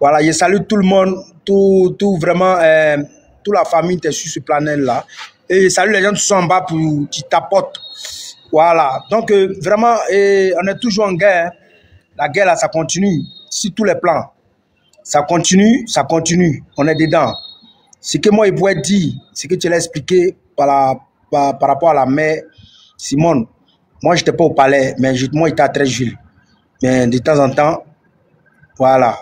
Voilà, je salue tout le monde, tout vraiment, toute la famille qui est sur ce planète-là. Et je salue les gens qui sont en bas pour qui tapotent. Voilà, donc vraiment, on est toujours en guerre. La guerre, là, ça continue sur tous les plans. Ça continue, ça continue. On est dedans. Ce que moi, il pourrait dire, ce que tu l'as expliqué par rapport à la mère Simone. Moi, je n'étais pas au palais, mais moi, j'étais à Treichville. Mais de temps en temps, voilà.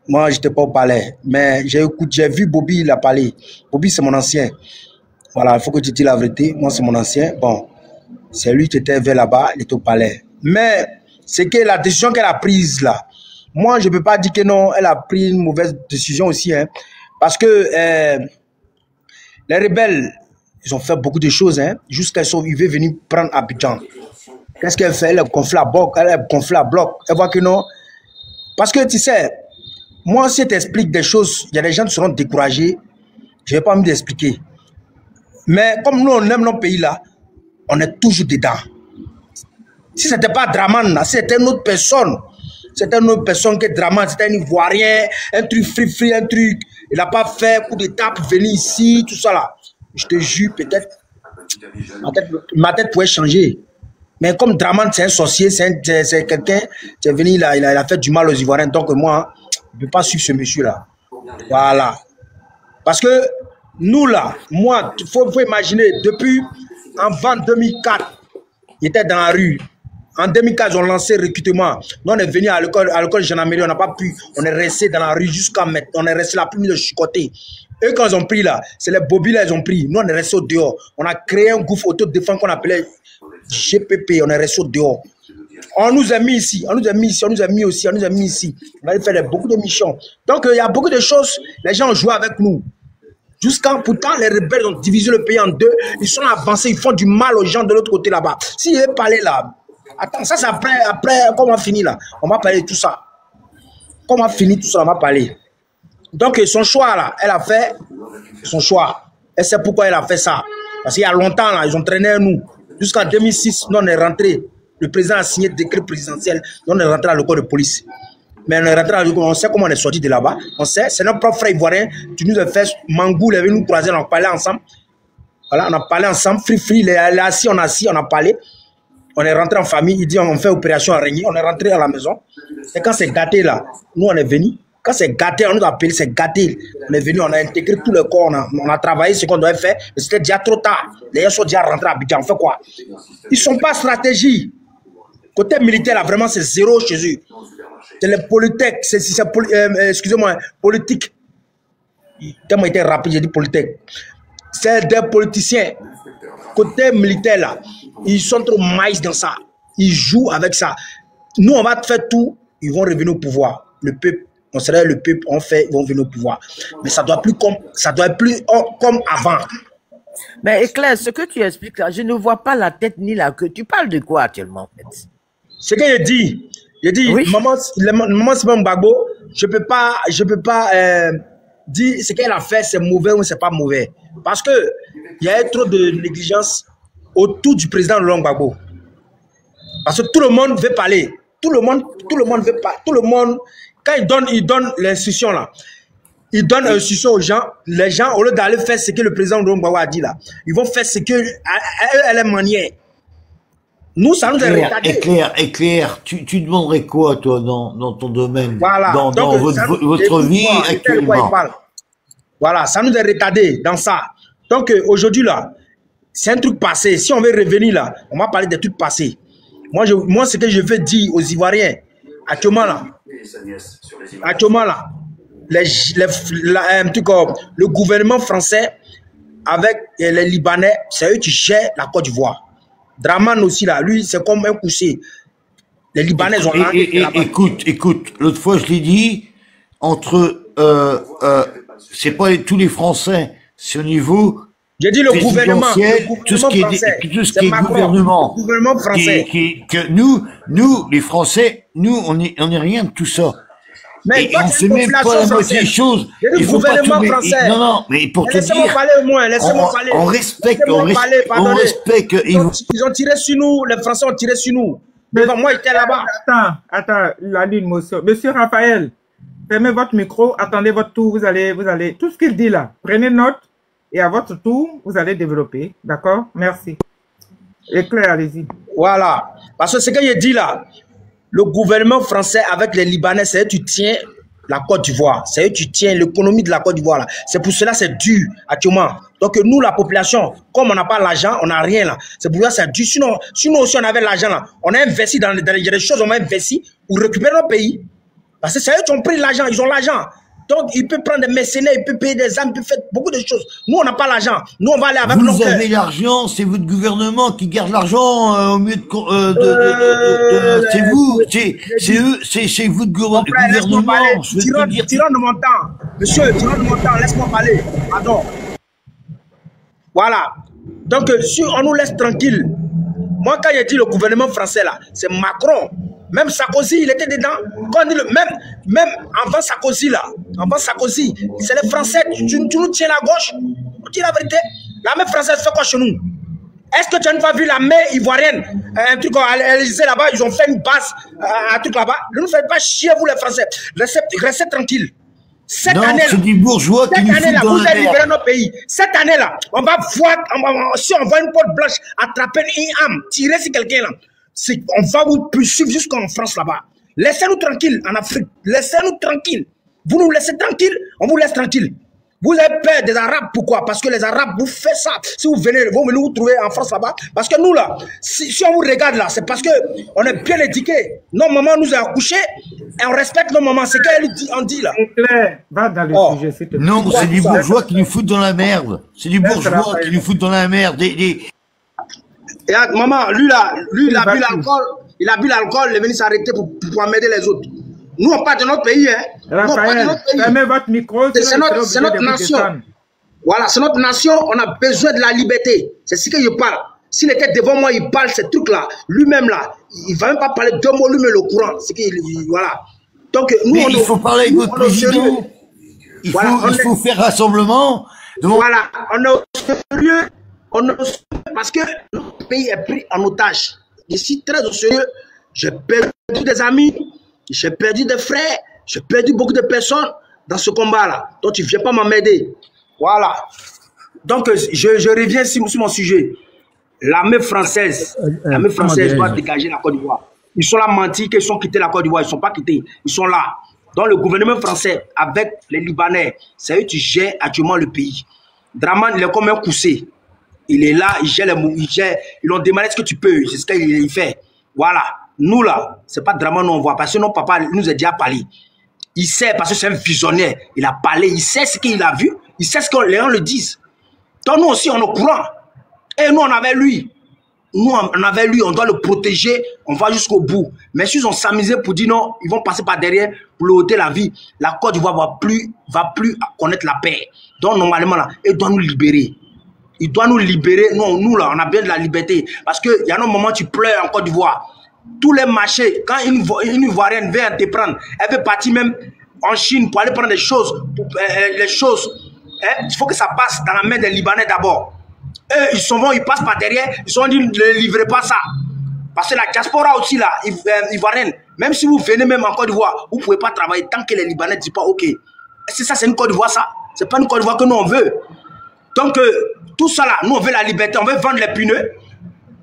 Moi, je n'étais pas au palais. Mais j'ai vu Bobby, il a parlé. Bobby, c'est mon ancien. Voilà, il faut que tu dises la vérité. Moi, c'est mon ancien. Bon, c'est lui qui était vers là-bas, il était au palais. Mais c'est que la décision qu'elle a prise là, moi, je ne peux pas dire que non, elle a pris une mauvaise décision aussi. Hein, parce que les rebelles, ils ont fait beaucoup de choses. Hein, jusqu'à ce qu'ils veulent venir prendre Abidjan. Qu'est-ce qu'elle fait? Elle gonfle à bloc. Elle gonfle à bloc. Elle voit que non. Parce que tu sais, moi, si je t'explique des choses, il y a des gens qui seront découragés. Je ne vais pas me l'expliquer. Mais comme nous, on aime nos pays là, on est toujours dedans. Si ce n'était pas Draman, si c'était une autre personne, c'était une autre personne que Draman, c'était un Ivoirien, un truc free, un truc, il n'a pas fait coup d'état pour venir ici, tout ça là. Je te jure, peut-être, ma tête pourrait changer. Mais comme Draman, c'est un sorcier, c'est quelqu'un qui est venu là, il a fait du mal aux Ivoiriens. Donc moi, je ne peux pas suivre ce monsieur-là. Voilà. Parce que nous là, moi, il faut imaginer, depuis avant 2004, il était dans la rue. En 2004, ils ont lancé le recrutement. Nous, on est venu à l'école gendarmerie, on n'a pas pu. On est resté dans la rue jusqu'à maintenant. On est resté là, plus de chicoter. Eux, quand ils ont pris là, c'est les Bobby là, ils ont pris. Nous, on est resté au dehors. On a créé un groupe autodéfense qu'on appelait GPP. On est resté au dehors. On nous a mis ici, on nous a mis ici, on nous a mis aussi, on nous a mis ici. On a fait beaucoup de missions. Donc, il y a beaucoup de choses. Les gens ont joué avec nous. Jusqu'à pourtant, les rebelles ont divisé le pays en deux. Ils sont avancés, ils font du mal aux gens de l'autre côté là-bas. S'il est parlé là, attends, ça c'est après, comment on finit là? On va parler de tout ça. Comment on finit tout ça, on va parler. Donc, son choix là, elle a fait son choix. Et c'est pourquoi elle a fait ça. Parce qu'il y a longtemps là, ils ont traîné nous. Jusqu'en 2006, nous on est rentré. Le président a signé le décret présidentiel. Nous on est rentré à l'école de police. Mais on est rentré à l'école, on sait comment on est sorti de là-bas. On sait, c'est notre propre frère ivoirien. Tu nous as fait Mangou, il est venu nous croiser, on a parlé ensemble. Voilà, on a parlé ensemble, free, il est assis, on a parlé. On est rentré en famille, il dit on fait opération araignée, on est rentré à la maison. Et quand c'est gâté là, nous on est venu. Quand c'est gâté, on nous a appelé, c'est gâté. On est venu, on a intégré tout le corps, on a travaillé ce qu'on devait faire, mais c'était déjà trop tard. Les gens sont déjà rentrés à Abidjan, on fait quoi? Ils ne sont pas stratégie. Côté militaire là, vraiment c'est zéro chez eux. C'est les politiques, excusez-moi, politique. Tellement été rapide, j'ai dit politique. C'est des politiciens. Côté militaire là, ils sont trop maïs dans ça. Ils jouent avec ça. Nous, on va faire tout, ils vont revenir au pouvoir. Le peuple, on serait le peuple, on fait, ils vont venir au pouvoir. Mais ça doit plus comme avant. Mais Éclair, ce que tu expliques là, je ne vois pas la tête ni la queue. Tu parles de quoi actuellement en fait? Ce que je dis, oui. maman Simone Gbagbo, je peux pas dire ce qu'elle a fait, c'est mauvais ou c'est pas mauvais. Parce que il y a trop de négligence autour du président Laurent Gbagbo. Parce que tout le monde veut parler. Tout le monde veut parler. Tout le monde, quand il donne l'instruction là, il donne l'instruction aux gens. Les gens, au lieu d'aller faire ce que le président Laurent Gbagbo a dit là, ils vont faire ce que elle est manière. Nous, ça nous est retardé. Éclair, tu demanderais quoi, toi, dans ton domaine, voilà. dans votre vie actuellement? Voilà, ça nous est retardé dans ça. Donc, aujourd'hui, là, c'est un truc passé. Si on veut revenir là, on va parler des trucs passés. Moi, ce que je veux dire aux Ivoiriens, actuellement, là, le gouvernement français avec les Libanais, c'est eux qui gèrent la Côte d'Ivoire. Draman aussi, là, lui, c'est comme un couché. Les Libanais ont là. Écoute, l'autre fois, je l'ai dit, c'est pas tous les Français, c'est au niveau. J'ai dit le gouvernement tout ce qui est gouvernement français. Que nous, les Français, on n'est rien de tout ça. Mais et on ne fait même pas la moitié des choses. Il faut pas tout français. Non, mais pour te dire, laissez-moi parler. On respecte. Ils ont tiré sur nous, les Français ont tiré sur nous. Mais moi, j'étais là-bas. Attends, il a dit une motion. Monsieur Raphaël, Fermez votre micro, attendez votre tour, vous allez, tout ce qu'il dit là, prenez note et à votre tour, vous allez développer. D'accord? Merci. Éclair, allez-y. Voilà. Parce que ce que je dis là, le gouvernement français avec les Libanais, c'est eux qui tiennent la Côte d'Ivoire. C'est eux qui tiennent l'économie de la Côte d'Ivoire. C'est pour cela que c'est dur actuellement. Donc nous, la population, comme on n'a pas l'argent, on n'a rien là. C'est pour ça que c'est dur. Sinon aussi on avait l'argent là, on a investi dans des choses, on a investi pour récupérer nos pays. Parce que c'est eux qui ont pris l'argent, ils ont l'argent. Donc, il peut prendre des mercenaires, il peut payer des armes, il peut faire beaucoup de choses. Nous, on n'a pas l'argent. Nous, on va aller avec nos Vous avez l'argent, c'est votre gouvernement qui garde l'argent au mieux c'est vous, c'est votre gouvernement. Tirant de mon temps. Monsieur, tirant de mon temps, laisse-moi parler. Pardon. Voilà. Donc, si on nous laisse tranquille, moi, quand j'ai dit le gouvernement français, là, c'est Macron. Même Sarkozy, il était dedans. Quand on dit même avant Sarkozy, là, c'est les Français. Tu nous tiens la gauche. On dit la vérité. L'armée française fait quoi chez nous? Est-ce que tu n'as pas vu l'armée ivoirienne? Un truc à l'Élysée là-bas, ils ont fait une base, un truc là-bas. Ne nous faites pas chier, vous les Français. Restez tranquilles. Cette année-là, c'est des bourgeois qui nous foutent dans vous la allez libérer nos pays. Cette année-là, on va voir, si on voit une porte blanche attraper une âme, tirer sur quelqu'un là, on va vous poursuivre jusqu'en France là-bas. Laissez-nous tranquilles en Afrique. Laissez-nous tranquilles. Vous nous laissez tranquilles, on vous laisse tranquille. Vous avez peur des Arabes, pourquoi? Parce que les Arabes vous font ça. Si vous venez vous trouver en France là-bas, parce que nous là, si on vous regarde là, c'est parce que on est bien éduqués. Nos mamans nous ont accouchés et on respecte nos mamans. C'est qu'elle dit, on dit là. Claire, va dans le sujet, s'il te plaît. Non, c'est des bourgeois qui nous foutent dans la merde. C'est des bourgeois qui nous foutent dans la merde. Et maman, lui, il a bu l'alcool. Il a bu l'alcool, il est venu s'arrêter pour m'aider les autres. Nous, on parle de notre pays. Hein. Raphaël, fermez votre micro. C'est notre nation. Voilà, c'est notre nation. On a besoin de la liberté. C'est ce que je parle. S'il était devant moi, il parle ces trucs-là. Lui-même, là, il ne va même pas parler deux mots, lui-même le courant. C'est qu'il, voilà. Donc, nous, mais il faut parler avec votre président. Il faut faire rassemblement. Donc, voilà, on est sérieux. Parce que notre pays est pris en otage. Je suis très au sérieux. J'ai perdu des amis, j'ai perdu des frères, j'ai perdu beaucoup de personnes dans ce combat-là. Donc, tu ne viens pas m'aider. Voilà. Donc, je reviens sur mon sujet. L'armée française doit dégager la Côte d'Ivoire. Ils sont là mentis qu'ils sont quittés la Côte d'Ivoire. Ils ne sont pas quittés. Ils sont là. Donc, le gouvernement français, avec les Libanais, c'est eux qui gèrent actuellement le pays. Draman, il est comme un coussé. Il est là, il gère les mots, ils ont demandé ce que tu peux, c'est ce qu'il fait. Voilà. Nous là, c'est pas Draman, nous on voit, parce que notre papa nous a déjà parlé. Il sait, parce que c'est un visionnaire, il a parlé, il sait ce qu'il a vu, il sait ce que les gens le disent. Donc nous aussi, on est au courant. Et nous, on avait lui. Nous, on avait lui, on doit le protéger, on va jusqu'au bout. Mais s'ils ont s'amusé pour dire non, ils vont passer par derrière pour ôter la vie, la Côte d'Ivoire va plus connaître la paix. Donc normalement, là, il doit nous libérer. Il doit nous libérer. Nous, là, on a bien de la liberté. Parce qu'il y a un moment, tu pleures en Côte d'Ivoire. Tous les marchés, quand une Ivoirienne vient te prendre, elle veut partir même en Chine pour aller prendre des choses. Les choses, hein, il faut que ça passe dans la main des Libanais d'abord. Eux, ils passent par derrière, ils sont dit, ne livrez pas ça. Parce que la diaspora aussi, là, ivoirienne, même si vous venez même en Côte d'Ivoire, vous ne pouvez pas travailler tant que les Libanais ne disent pas, OK. C'est ça, c'est une Côte d'Ivoire, ça. Ce n'est pas une Côte d'Ivoire que nous, on veut. Donc, tout ça, là, nous, on veut la liberté, on veut vendre les pneus.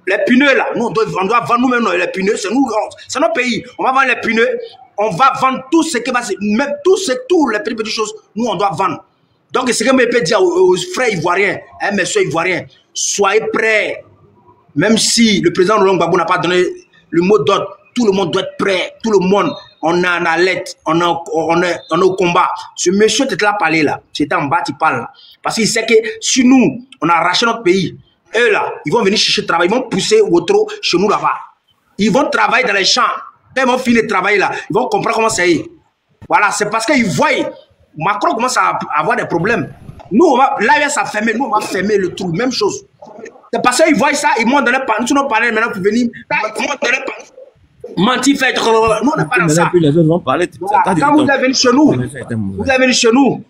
Les pneus, là, nous, on doit vendre nous-mêmes les pneus. C'est notre pays. On va vendre les pneus. On va vendre tout ce qui va se... Même tous les petites choses, nous, on doit vendre. Donc, ce que je peux dire aux frères ivoiriens, mes soeurs ivoiriens, soyez prêts. Même si le président Laurent Gbagbo n'a pas donné le mot d'ordre, tout le monde doit être prêt. Tout le monde, on est en alerte, on est au combat. Ce monsieur était là parler là. C'était en bas, il parle là. Parce qu'il sait que si nous, on a arraché notre pays, eux là, ils vont venir chercher le travail, ils vont pousser au trop chez nous là-bas. Ils vont travailler dans les champs. Quand ils vont finir de travailler là, ils vont comprendre comment ça est. Voilà, c'est parce qu'ils voient, Macron commence à avoir des problèmes. Nous, là, il y a ça fermé, nous, on va fermer le trou, même chose. C'est parce qu'ils voient ça, ils montent dans les panneaux, nous, parlons maintenant pour venir, ils montent dans les panneaux. Mentir, fait, nous, on n'est pas dans ça. Voilà. Quand vous êtes venu chez nous, vous êtes venu chez nous.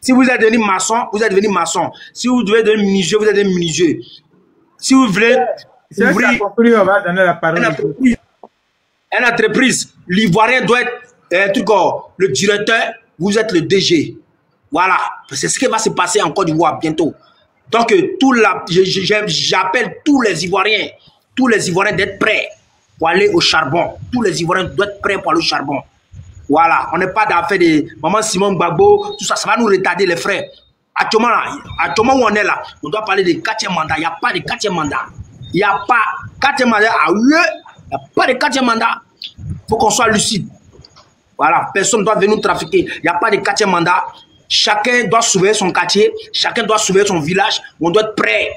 Si vous êtes devenu maçon, vous êtes devenu maçon. Si vous devez devenir menuisier, vous êtes devenu menuisier. Si vous voulez ouvrir on va donner la parole. Une entreprise, l'Ivoirien doit être le directeur, vous êtes le DG. Voilà, c'est ce qui va se passer en Côte d'Ivoire bientôt. Donc, j'appelle tous les Ivoiriens d'être prêts pour aller au charbon. Tous les Ivoiriens doivent être prêts pour aller au charbon. Voilà, on n'est pas d'affaire de Maman Simon Gbagbo, tout ça, ça va nous retarder les frères. Actuellement, où on est là, on doit parler de 4e mandat. Il n'y a pas de 4e mandat. Il n'y a pas 4e mandat à eux. Il n'y a pas de 4e mandat. Il faut qu'on soit lucide. Voilà, personne ne doit venir nous trafiquer. Il n'y a pas de 4e mandat. Chacun doit surveiller son quartier. Chacun doit surveiller son village. On doit être prêt.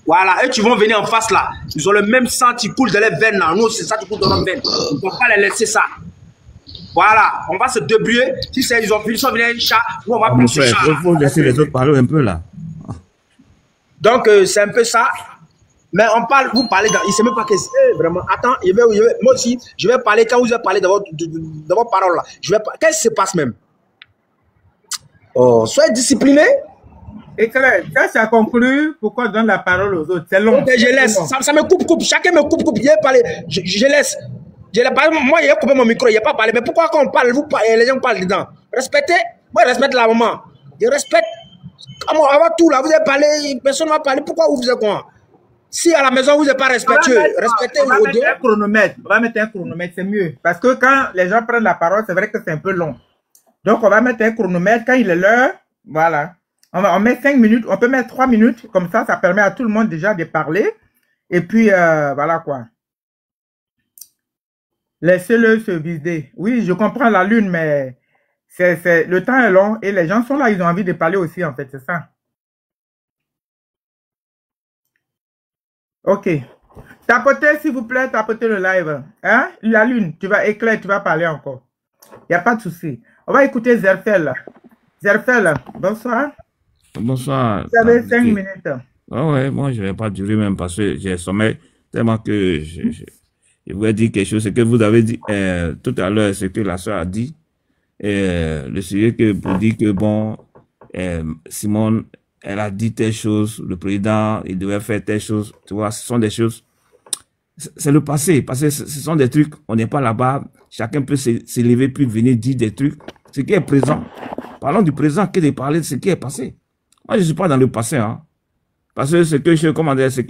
Voilà, et tu vont venir en face là. Ils ont le même sang qui coule dans les veines là. Nous, c'est ça qui coule dans nos veines. On ne peut pas les laisser ça. Voilà, on va se débrouiller. Si ils ont fini, ils venir un chat, nous on va prendre ce chat. Il faut laisser les autres parler un peu là. Donc, c'est un peu ça. Mais on parle, vous parlez, il ne sait même pas que c'est vraiment. Attends, moi aussi, je vais parler, quand vous allez parler de vos paroles là. Qu'est-ce qui se passe même? Oh, soyez disciplinés. Et Claire, quand ça conclut, pourquoi je donne la parole aux autres? C'est long. Okay, je laisse. Ça me coupe. Chacun me coupe. Je vais parler. Je laisse. Moi, il a coupé mon micro, il n'a pas parlé. Mais pourquoi quand on parle, les gens parlent dedans? Respectez. Moi, je respecte la maman. Je respecte. Avant tout, là, vous avez parlé, personne ne va parler. Pourquoi vous faites quoi? Si à la maison, vous n'êtes pas respectueux, respectez vos deux. On va mettre un chronomètre, c'est mieux. Parce que quand les gens prennent la parole, c'est vrai que c'est un peu long. Donc, on va mettre un chronomètre. Quand il est l'heure, voilà. On met 5 minutes, on peut mettre 3 minutes. Comme ça permet à tout le monde déjà de parler. Et puis, voilà quoi. Laissez-le se vider. Oui, je comprends la lune, mais le temps est long et les gens sont là, ils ont envie de parler aussi, en fait, c'est ça. Ok. Tapotez, s'il vous plaît, tapotez le live. Hein? La lune, tu vas éclairer, tu vas parler encore. Il n'y a pas de souci. On va écouter Zerfel. Zerfel, bonsoir. Bonsoir. Vous avez 5 minutes. Ah ouais, moi, je ne vais pas durer même parce que j'ai sommeil tellement que je voulais dire quelque chose. Ce que vous avez dit tout à l'heure, ce que la soeur a dit, le sujet que pour dire que bon, Simone, elle a dit telle chose, le président, il devait faire telle chose, tu vois, ce sont des choses, c'est le passé, parce que ce sont des trucs, on n'est pas là-bas, chacun peut s'élever puis venir dire des trucs, ce qui est présent. Parlons du présent que de parler de ce qui est passé. Moi, je ne suis pas dans le passé, hein. Parce que ce que je commandais, c'est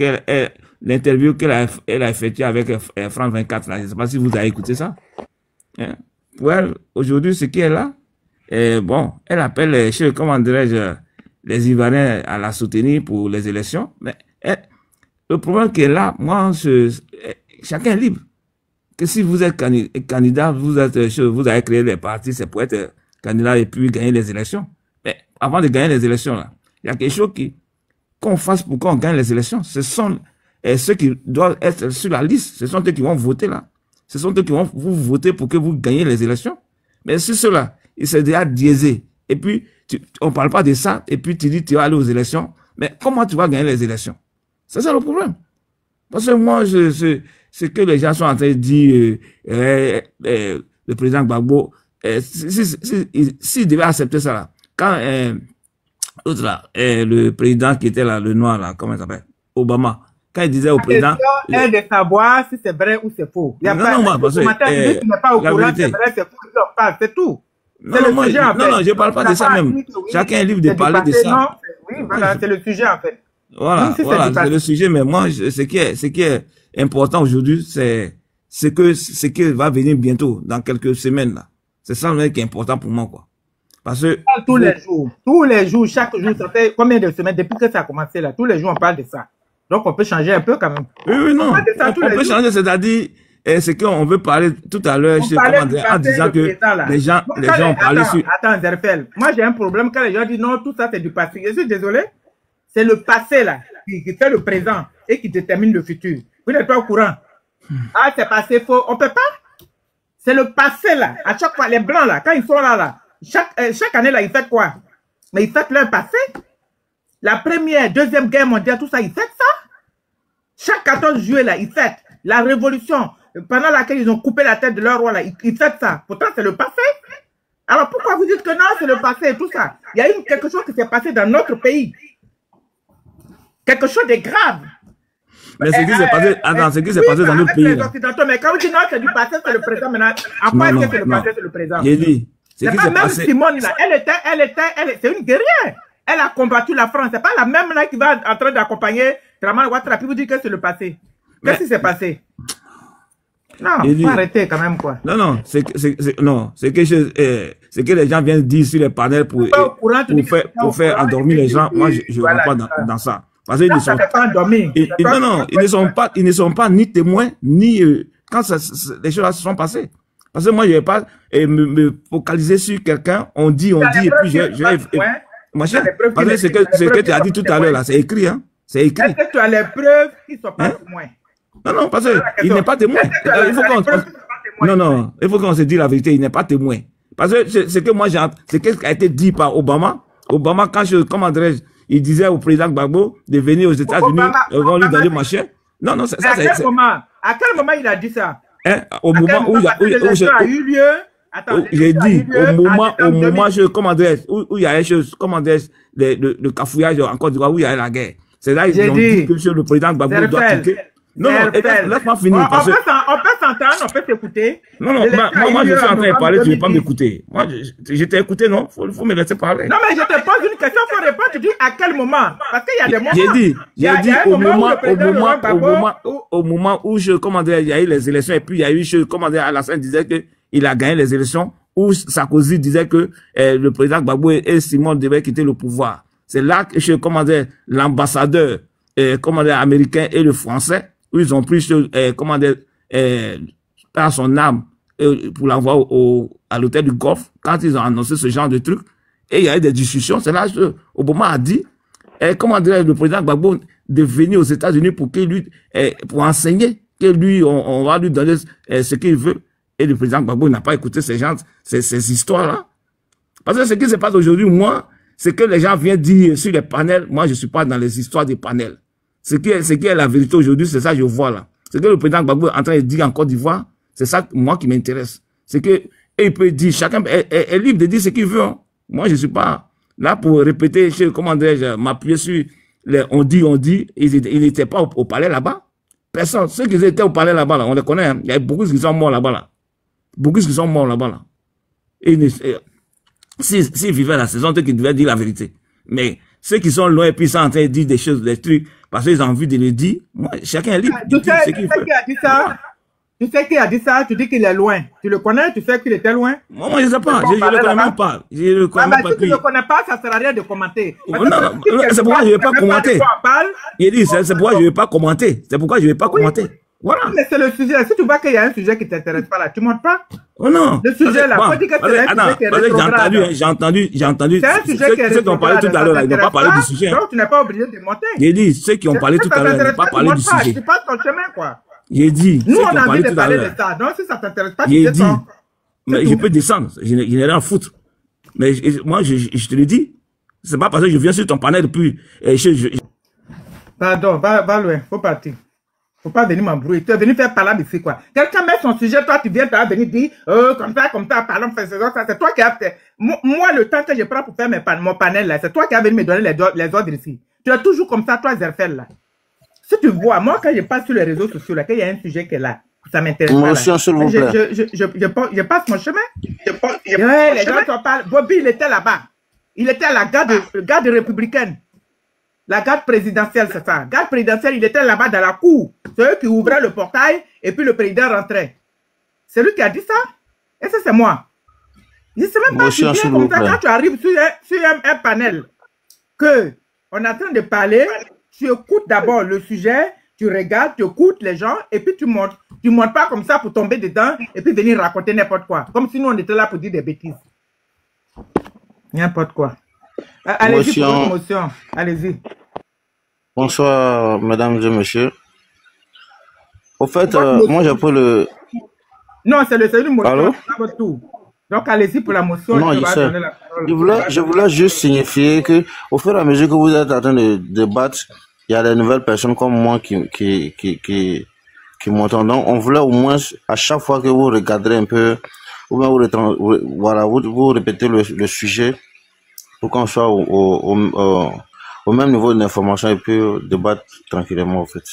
l'interview qu'elle a effectuée avec France 24, là, je ne sais pas si vous avez écouté ça. Hein? Pour elle, aujourd'hui, ce qui est là, bon, elle appelle, les Ivoiriens à la soutenir pour les élections. Mais le problème qui est là, moi, chacun est libre. Que si vous êtes candidat, vous avez créé des partis, c'est pour être candidat et puis gagner les élections. Mais avant de gagner les élections, là, il y a quelque chose qu'on fasse pour qu'on gagne les élections. Ce sont ceux qui doivent être sur la liste. Ce sont eux qui vont voter là. Ce sont eux qui vont vous voter pour que vous gagnez les élections. Mais si ceux-là, ils sont déjà biaisés. Et puis, on ne parle pas de ça. Et puis, tu dis, tu vas aller aux élections. Mais comment tu vas gagner les élections? C'est ça le problème. Parce que moi, ce que les gens sont en train de dire, le président Gbagbo, s'il devait accepter ça là, quand l'autre là, le président qui était là, le noir là, comment il s'appelle? Obama. Quand il disait au président... La question est de savoir si c'est vrai ou c'est faux. Il y a non, non, parce que... tu n'es pas au courant, c'est vrai, c'est faux, c'est tout. Non, non, je ne parle pas de ça même. Chacun est libre de parler de ça. Oui, voilà, c'est le sujet en fait. Voilà, c'est le sujet, mais moi, ce qui est important aujourd'hui, c'est ce qui va venir bientôt, dans quelques semaines là. C'est ça qui est important pour moi, quoi. Parce que... Tous les jours, chaque jour, ça fait combien de semaines depuis que ça a commencé là? Tous les jours, on parle de ça. Donc, on peut changer un peu quand même. Oui, non. On peut changer, c'est-à-dire, c'est qu'on veut parler tout à l'heure, en disant que les gens ont parlé sur... Attends, Zerfel, moi j'ai un problème quand les gens disent non, tout ça c'est du passé. Je suis désolé. C'est le passé là, qui fait le présent et qui détermine le futur. Vous n'êtes pas au courant. Ah, c'est passé faux. On peut pas. C'est le passé là. À chaque fois, les blancs là, quand ils sont là, chaque année là, ils fêtent quoi? Mais ils fêtent leur passé. La première, deuxième guerre mondiale, tout ça, ils fêtent ça. Chaque 14 juillet là, ils fêtent. La révolution, pendant laquelle ils ont coupé la tête de leur roi là, ils fêtent ça. Pourtant, c'est le passé. Alors pourquoi vous dites que non, c'est le passé et tout ça? Il y a eu quelque chose qui s'est passé dans notre pays. Quelque chose de grave. Mais ce qui s'est passé, attends, ce qui s'est passé dans notre pays. Les Occidentaux, mais quand vous dites non, c'est du passé, c'est le présent maintenant. En quoi est-ce que c'est le passé, c'est le présent? J'ai dit, ce qui s'est même passé. Simone, là, c'est une guerrière. Elle a combattu la France. C'est pas la même là qui va en train d'accompagner Draman Ouattara. Puis vous dites que c'est le passé. Qu'est-ce qui s'est passé? Non, faut arrêter quand même, quoi. Non, c'est que les gens viennent dire sur les panels pour faire endormir les gens. Moi, je ne vois pas dans ça. Parce qu'ils ne sont pas endormis. Non, ils ne sont pas ni témoins, ni quand les choses se sont passées. Parce que moi, je ne vais pas me focaliser sur quelqu'un. On dit, et puis ma chère, parce que ce que tu as dit tout à l'heure, là, c'est écrit, hein. C'est écrit. Est-ce que tu as les preuves qu'ils ne sont pas témoins? Non, parce qu'il n'est pas témoin. Il faut qu'on se dise la vérité, il n'est pas témoin. Parce que ce que moi j'ai, c'est ce qui a été dit par Obama. Obama, comment dirais-je, il disait au président Gbagbo de venir aux États-Unis, on lui donner ma chère. Non, ça, à quel moment il a dit ça? Au moment où il y a eu lieu. J'ai dit, au moment, comment dirais-je, où il y a des choses, comment dirais-je, le cafouillage en Côte d'Ivoire, où il y a la guerre. C'est là qu'ils ont dit que le président Gbagbo doit quitter. Non, laisse-moi finir. On peut s'entendre, on peut t'écouter. Non, moi, je suis en train de parler, tu ne veux pas m'écouter. Moi, je t'ai écouté, non? Faut me laisser parler. Non, mais je te pose une question, il faut répondre, tu dis à quel moment? Parce qu'il y a des moments. J'ai dit, au moment où il y a eu les élections, et puis il y a eu, Alassane disait qu'il a gagné les élections, où Sarkozy disait que le président Gbagbo et Simone devaient quitter le pouvoir. C'est là que, l'ambassadeur, américain et le français, où ils ont pris, par son âme, pour l'envoyer à l'hôtel du Golfe, quand ils ont annoncé ce genre de truc. Et il y a eu des discussions. C'est là que Obama a dit, le président Gbagbo de venir aux États-Unis pour enseigner, que lui, on va lui donner ce qu'il veut. Et le président Gbagbo n'a pas écouté ces histoires-là. Parce que ce qui se passe aujourd'hui, moi, c'est que les gens viennent dire sur les panels, moi, je suis pas dans les histoires des panels. Ce qui est la vérité aujourd'hui, c'est ça que je vois là. Ce que le président Gbagbo est en train de dire en Côte d'Ivoire, c'est ça, moi, qui m'intéresse. C'est que, et il peut dire, chacun est libre de dire ce qu'il veut. Hein. Moi, je suis pas là pour répéter, comment dirais-je, m'appuyer sur on dit, ils n'étaient pas au palais là-bas. Personne. Ceux qui étaient au palais là-bas, là, on les connaît, hein. Il y a beaucoup qui sont morts là-bas, là. Beaucoup qui sont morts là-bas, là. Et s'ils vivaient la saison, ils devaient dire la vérité. Mais ceux qui sont loin et puis ils sont en train de dire des choses, des trucs, parce qu'ils ont envie de le dire, moi, chacun est libre. Tu sais qui a dit ça? Tu sais qui a dit ça? Tu dis qu'il est loin. Tu le connais? Tu sais qu'il était loin? Moi, je ne sais pas. Je ne le connais même pas. Je le connais même pas. Si tu ne le connais pas, ça ne sert à rien de commenter. Non, c'est pourquoi je ne vais pas commenter. Il dit, c'est pourquoi je ne vais pas commenter. C'est pourquoi je ne vais pas commenter. Voilà. Mais c'est le sujet. Si tu vois qu'il y a un sujet qui ne t'intéresse pas là, tu ne montes pas. Oh non. Le sujet là, faut dire que c'est un sujet qui est rétrograde. J'ai entendu. C'est un sujet qui est rétrograde. Ceux qui ont parlé tout à l'heure, ils n'ont pas parlé du sujet. Donc tu n'es pas obligé de monter. J'ai dit, ceux qui ont parlé tout à l'heure, ils n'ont pas parlé du sujet. Tu passes ton chemin, quoi. J'ai dit, nous, on a envie de parler de ça. Donc si ça ne t'intéresse pas, tu descends. Mais je peux descendre. Je n'ai rien à foutre. Mais moi, je te le dis. C'est pas parce que je viens sur ton panel depuis. Pardon, va loin. Faut partir. Faut pas venir m'embrouiller. Tu es venu faire parler ici, quoi. Quelqu'un met son sujet, toi, tu viens, tu vas venir dire, comme ça, parlons, fais ça. C'est toi qui as fait. Moi, le temps que je prends pour faire mon panel, là, c'est toi qui as venu me donner les ordres ici. Tu es toujours comme ça, toi, Zerfel, là. Si tu vois, moi, quand je passe sur les réseaux sociaux, là, qu'il y a un sujet qui est là, ça m'intéresse pas. Je passe mon chemin. Les gens t'en parlent. Bobby, il était là-bas. Il était à la garde républicaine. La garde présidentielle, c'est ça. Garde présidentielle, il était là-bas dans la cour. C'est eux qui ouvraient le portail et puis le président rentrait. C'est lui qui a dit ça. Et ça, c'est moi. Je ne sais même pas si bien comme ça, quand tu arrives sur un panel, que on est en train de parler, tu écoutes d'abord le sujet, tu regardes, tu écoutes les gens et puis tu montes. Tu ne montes pas comme ça pour tomber dedans et puis venir raconter n'importe quoi. Comme si nous, on était là pour dire des bêtises. N'importe quoi. Allez-y pour votre motion. Allez-y. Bonsoir, mesdames et messieurs. Au fait, moi, j'ai pris le... Non, c'est une motion. Allô? Votre tour. Donc, allez-y pour la motion. Non, je voulais juste signifier que, au fur et à mesure que vous êtes en train de débattre, il y a des nouvelles personnes comme moi qui m'entendent. Donc, on voulait au moins, à chaque fois que vous regarderez un peu, ou bien vous répétez le sujet pour qu'on soit au même niveau d'information et puis débattre tranquillement, en fait.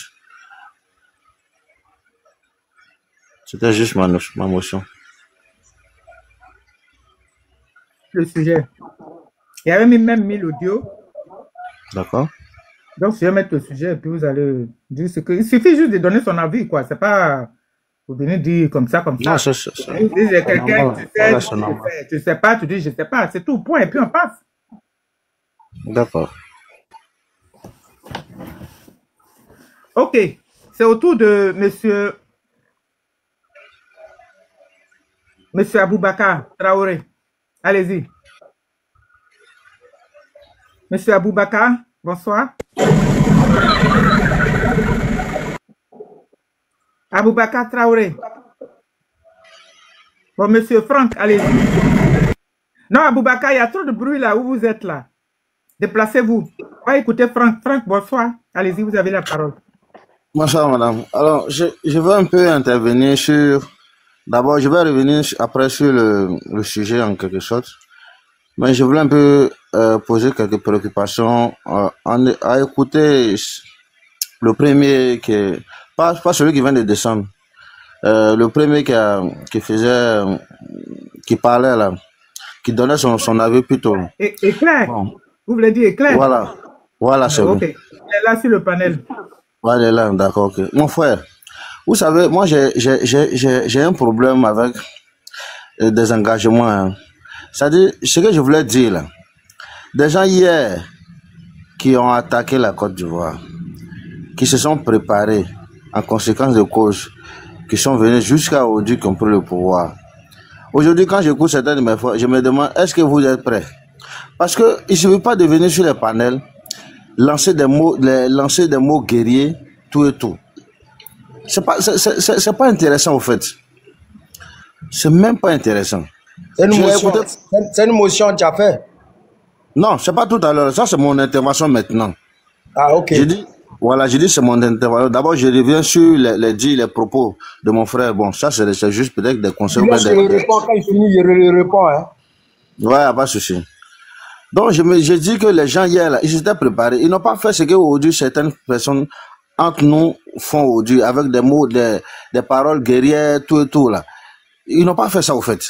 C'était juste ma motion. Le sujet. Il avait même mis l'audio. D'accord. Donc, je vais mettre le sujet et puis vous allez dire ce que... Il suffit juste de donner son avis, quoi. C'est pas... Vous venez dire comme ça, comme ça. Non, Vous dites à quelqu'un, tu sais pas, tu dis je sais pas. C'est tout, point, et puis on passe. D'accord. Ok. C'est au tour de Monsieur Aboubakar Traoré. Allez-y. Monsieur Aboubakar, bonsoir. Aboubakar Traoré. Bon, Monsieur Franck, allez-y. Non, Aboubakar, il y a trop de bruit là où vous êtes là. Déplacez-vous. On va écouter Franck. Franck, bonsoir. Allez-y, vous avez la parole. Bonsoir, madame. Alors, je veux un peu intervenir sur... D'abord, je vais revenir après sur le sujet en quelque sorte. Mais je voulais un peu poser quelques préoccupations à écouter le premier qui... Pas celui qui vient de descendre. Le premier qui parlait là, qui donnait son avis plutôt. Éclair. Bon. Vous voulez dire éclair? Voilà, c'est bon. Ok. Il est là sur le panel. Ouais, il est là, d'accord, ok. Mon frère, vous savez, moi j'ai un problème avec des engagements. Hein. C'est-à-dire, ce que je voulais dire là, des gens hier qui ont attaqué la Côte d'Ivoire, qui se sont préparés en conséquence de cause, qui sont venus jusqu'à aujourd'hui qui ont pris le pouvoir. Aujourd'hui, quand j'écoute certains de mes frères, je me demande, est-ce que vous êtes prêts? Parce qu'il ne suffit pas de venir sur les panels, lancer des mots guerriers, tout et tout. C'est pas intéressant, au fait. C'est même pas intéressant. C'est une motion, tu as fait? Non, c'est pas tout à l'heure. Ça, c'est mon intervention maintenant. Ah, ok. J'ai dit c'est mon intervention. D'abord, je reviens sur les propos de mon frère. Bon, ça, c'est juste peut-être des conseils. Quand il finit, je réponds. Hein. Ouais, pas de souci. Donc, je dis que les gens hier, là, ils étaient préparés. Ils n'ont pas fait ce qu'aujourd'hui certaines personnes entre nous font aujourd'hui, avec des mots, des paroles guerrières, tout et tout, là. Ils n'ont pas fait ça, au fait.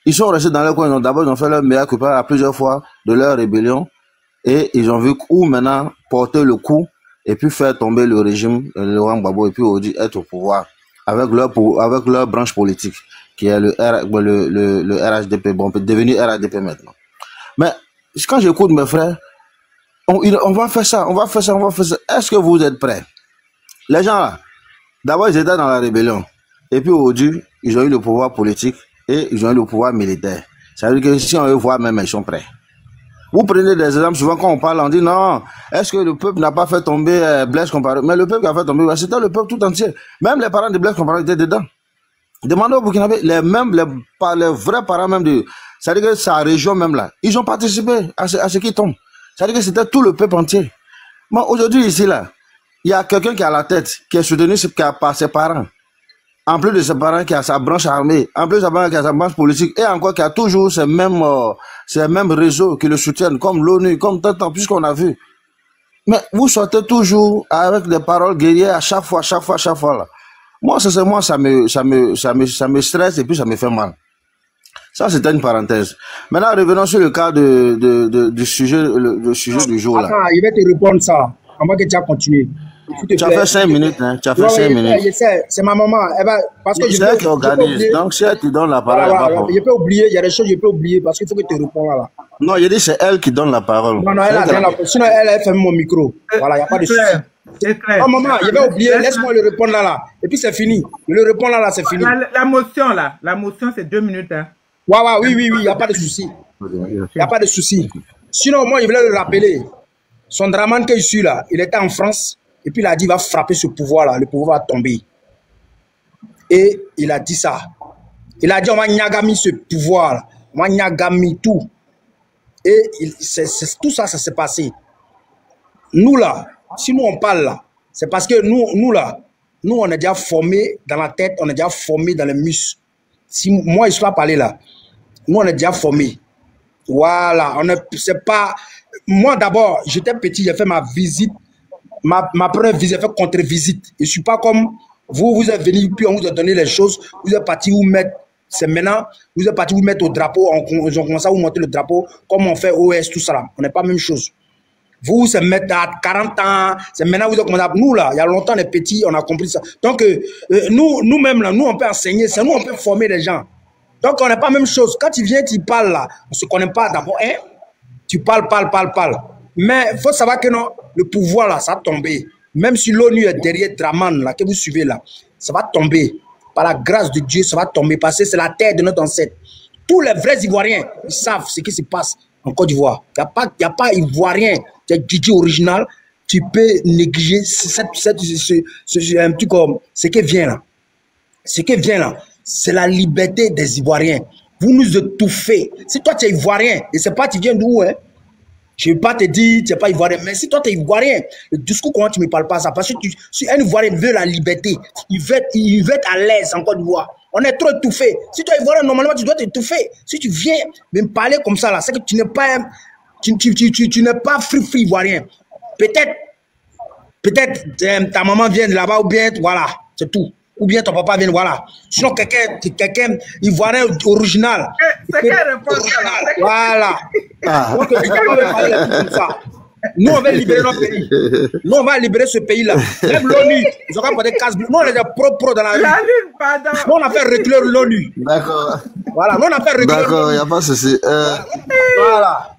Ils sont restés dans leur coin. D'abord, ils ont fait leur meilleur coupable à plusieurs fois de leur rébellion. Et ils ont vu où maintenant porter le coup et puis faire tomber le régime, le Laurent Gbagbo, et puis aujourd'hui être au pouvoir avec leur branche politique, qui est le RHDP. Bon, on peut devenir RHDP maintenant. Mais quand j'écoute mes frères, on va faire ça, on va faire ça. Est-ce que vous êtes prêts? Les gens là, d'abord ils étaient dans la rébellion. Et puis aujourd'hui, ils ont eu le pouvoir politique et ils ont eu le pouvoir militaire. Ça veut dire que si on veut voir même, ils sont prêts. Vous prenez des exemples, souvent quand on parle, on dit non, est-ce que le peuple n'a pas fait tomber Blaise Compaoré? Mais le peuple qui a fait tomber, c'était le peuple tout entier. Même les parents de Blaise Compaoré étaient dedans. Demandez au Burkinabé, les vrais parents même de... C'est-à-dire que sa région même là, ils ont participé à ce qui tombe. C'est-à-dire que c'était tout le peuple entier. Moi, aujourd'hui, ici, là, il y a quelqu'un qui a la tête, qui est soutenu par ses parents. En plus de ses parents qui a sa branche armée, en plus de ses parents qui a sa branche politique, et encore qui a toujours ces mêmes réseaux qui le soutiennent, comme l'ONU, comme tant, puisqu'on a vu. Mais vous sortez toujours avec des paroles guerrières à chaque fois, là. Moi, sincèrement, ça me stresse et puis ça me fait mal. Ça, c'était une parenthèse. Maintenant, revenons sur le cas du sujet du jour, là. Attends, je vais te répondre ça. Avant que tu as continué. Tu as fait 5 minutes, hein. Tu as fait 5 minutes. Je sais, c'est ma maman. Parce que c'est elle qui organise. Donc, si elle te donne la parole, je peux oublier. Il y a des choses que je peux oublier parce qu'il faut que tu réponds là. Non, je dis c'est elle qui donne la parole. Non, elle a donné la parole. Sinon, elle ferme mon micro. Voilà, il n'y a pas de souci. C'est clair. Oh, maman, je vais oublier. Laisse-moi le répondre là. Et puis, c'est fini. Le répondre là, c'est fini. La motion, c'est 2 minutes, hein. Oui, il n'y a pas de souci. Il n'y a pas de souci. Sinon, moi, je voulais le rappeler. Son Draman qui est ici, là, il était en France. Et puis, il a dit, il va frapper ce pouvoir-là. Le pouvoir va tomber. Et il a dit ça. Il a dit, on va nyagami ce pouvoir-là. On va nyagami tout. Et tout ça, ça s'est passé. Nous, là, si nous, on parle là, c'est parce que nous, là, nous, on est déjà formés dans la tête, on est déjà formés dans les muscles. Si moi, je suis pas parlé là, nous, on est déjà formés. Voilà, c'est pas... Moi, d'abord, j'étais petit, j'ai fait ma visite, ma première visite, j'ai fait contre-visite. Je ne suis pas comme Vous êtes venu, puis on vous a donné les choses, vous êtes parti vous mettre, c'est maintenant, vous êtes parti vous mettre au drapeau, ils ont commencé à vous monter le drapeau, comme on fait OS, tout ça là. On n'est pas la même chose. Vous, c'est mettre à 40 ans, c'est maintenant vous avez commencé à... Nous là, il y a longtemps, les petits, on a compris ça. Donc, nous-mêmes là, nous on peut enseigner, c'est nous on peut former les gens. Donc, on n'est pas la même chose. Quand tu viens, tu parles là, on ne se connaît pas d'abord, hein? Tu parles. Mais il faut savoir que non, le pouvoir là, ça va tomber. Même si l'ONU est derrière Draman là, que vous suivez là, ça va tomber. Par la grâce de Dieu, ça va tomber parce que c'est la terre de notre ancêtre. Tous les vrais Ivoiriens, ils savent ce qui se passe en Côte d'Ivoire. Il n'y a pas Ivoirien, tu es Djidji original, tu peux négliger un truc comme ce qui vient là. Ce qui vient là, c'est la liberté des Ivoiriens. Vous nous étouffez. Si toi tu es Ivoirien, et c'est pas tu viens d'où, hein? Je ne vais pas te dire tu n'es pas Ivoirien, mais si toi tu es Ivoirien, le discours, comment tu ne me parles pas ça? Parce que si un Ivoirien veut la liberté, il veut être à l'aise en Côte d'Ivoire. On est trop étouffé. Si tu es Ivoirien, normalement tu dois t'étouffer. Si tu viens me parler comme ça, là, c'est que tu n'es pas, tu n'es pas free Ivoirien. Peut-être ta maman vient de là-bas ou bien, voilà, c'est tout. Ou bien ton papa vient, voilà. Sinon, quelqu'un Ivoirien original. C'est quelle réponse? Voilà. Donc, nous, on va libérer notre pays. Nous, on va libérer ce pays-là. Même l'ONU, ils ont pas des cases bleues. Nous, on est des pro dans la rue. Nous, on a fait reculer l'ONU. D'accord. Voilà, nous, on a fait reculer l'ONU. D'accord, il n'y a pas de souci. Voilà.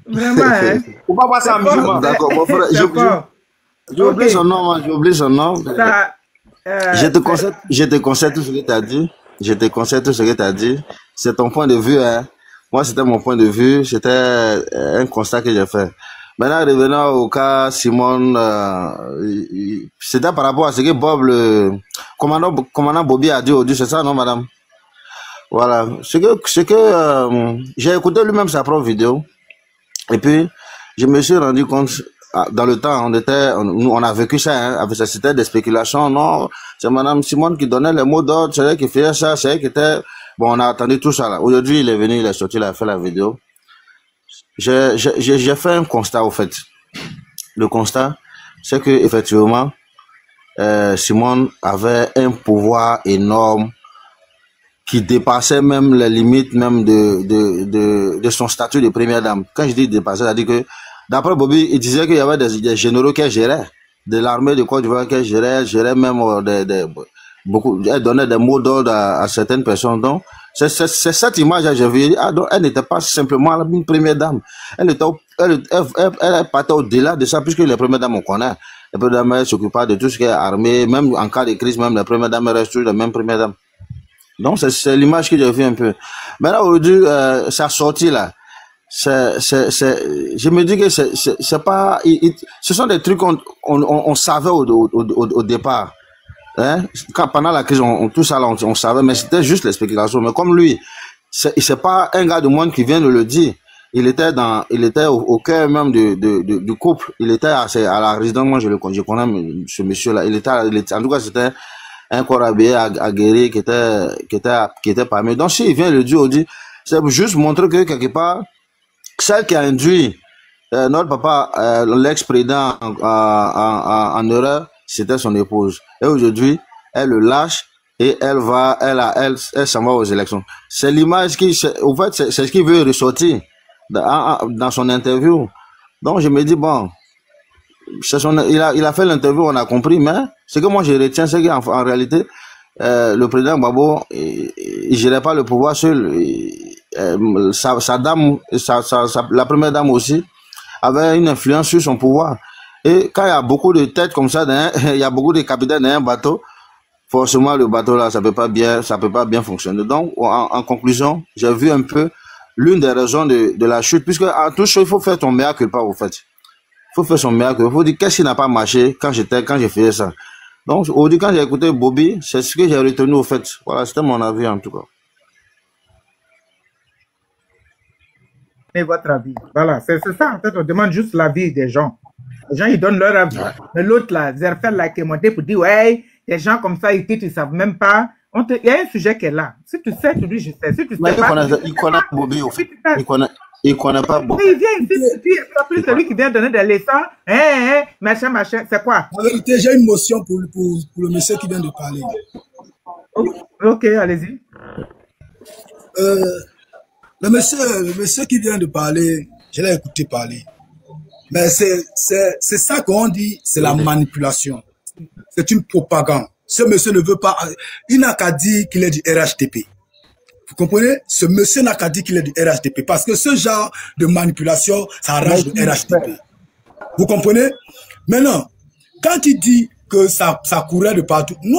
Vraiment, hein? Faut pas voir ça en musulman. D'accord, mon frère, j'ai oublié son nom, moi, j'ai oublié son nom. Je te conseille tout ce que tu as dit. Je te conseille tout ce que tu as dit. C'est ton point de vue, hein. Moi, c'était mon point de vue. C'était un constat que j'ai fait. Maintenant, revenant au cas Simon, c'était par rapport à ce que Bob, le commandant Bobby a dit aujourd'hui, c'est ça, non, madame? Voilà. Ce que j'ai écouté lui-même sa propre vidéo. Et puis, je me suis rendu compte, dans le temps, on a vécu ça, hein, c'était des spéculations, non, c'est madame Simone qui donnait les mots d'ordre, c'est elle qui faisait ça, c'est elle qui était, bon, on a attendu tout ça là. Aujourd'hui, il est venu, il est sorti, il a fait la vidéo. J'ai fait un constat, au fait. Le constat, c'est que, effectivement, Simone avait un pouvoir énorme qui dépassait même les limites même de son statut de première dame. Quand je dis dépasser, c'est-à-dire que d'après Bobby, il disait qu'il y avait des généraux qu'elle gérait, de l'armée de Côte d'Ivoire qu'elle gérait même beaucoup, elle donnait des mots d'ordre à certaines personnes. Donc, c'est cette image que j'ai vue. Ah, donc, elle n'était pas simplement une première dame. Elle partait au-delà de ça, puisque les premières dames, on connaît. Les premières dames, elles s'occupaient de tout ce qui est armée, même en cas de crise, même les premières dames restent toujours les mêmes premières dames. Donc, c'est l'image que j'ai vue un peu. Maintenant, aujourd'hui, sa sortie là, je me dis que c'est pas, ce sont des trucs qu'on savait au départ. Hein? Pendant la crise, tout ça là, on savait, mais c'était juste les spéculations. Mais comme lui, c'est pas un gars du monde qui vient de le dire. Il était au cœur même du couple. Il était à la résidence. Moi, je connais ce monsieur-là. En tout cas, c'était un corps habillé, aguerri, qui était parmi. Donc, s'il vient le dire, c'est juste montrer que quelque part, celle qui a induit notre papa, l'ex-président en erreur, c'était son épouse. Et aujourd'hui, elle le lâche et elle s'en va aux élections. C'est l'image au fait, c'est ce qu'il veut ressortir dans son interview. Donc, je me dis, bon, il a fait l'interview, on a compris, mais ce que moi je retiens, c'est qu'en réalité, le président Gbagbo, il gérait pas le pouvoir seul. Sa dame, la première dame aussi, avait une influence sur son pouvoir. Et quand il y a beaucoup de têtes comme ça, il y a beaucoup de capitaines dans un bateau, forcément le bateau là, ça peut pas bien fonctionner. Donc, en conclusion, j'ai vu un peu l'une des raisons de la chute, puisque en tout chose, il faut faire ton mea culpa, au fait. Il faut faire son mea culpa. Il faut dire qu'est-ce qui n'a pas marché quand je faisais ça. Donc, aujourd'hui, quand j'ai écouté Bobby, c'est ce que j'ai retenu, au fait. Voilà, c'était mon avis, en tout cas. Et votre avis. Voilà, c'est ça, en fait, on demande juste l'avis des gens. Les gens, ils donnent leur avis. Ouais. Mais l'autre, là, Zerfel, là, qui est monté pour dire, ouais, des gens comme ça, ils ne savent même pas. Il y a un sujet qui est là. Si tu sais, tu dis, je sais. Si tu sais pas, il connaît Bobby, au fait. Il ne connaît pas beaucoup. Mais il vient ici, puis plus celui qui vient donner des leçons, machin, c'est quoi? En vérité, j'ai une motion pour le monsieur qui vient de parler. Ok, allez-y. Le monsieur qui vient de parler, je l'ai écouté parler. Mais c'est ça qu'on dit, c'est la manipulation. C'est une propagande. Ce monsieur ne veut pas, il n'a qu'à dire qu'il est du RHDP. Vous comprenez? Ce monsieur n'a qu'à dire qu'il est du RHDP. Parce que ce genre de manipulation, ça arrange le RHDP. Vous comprenez? Maintenant, quand il dit que ça courait de partout, nous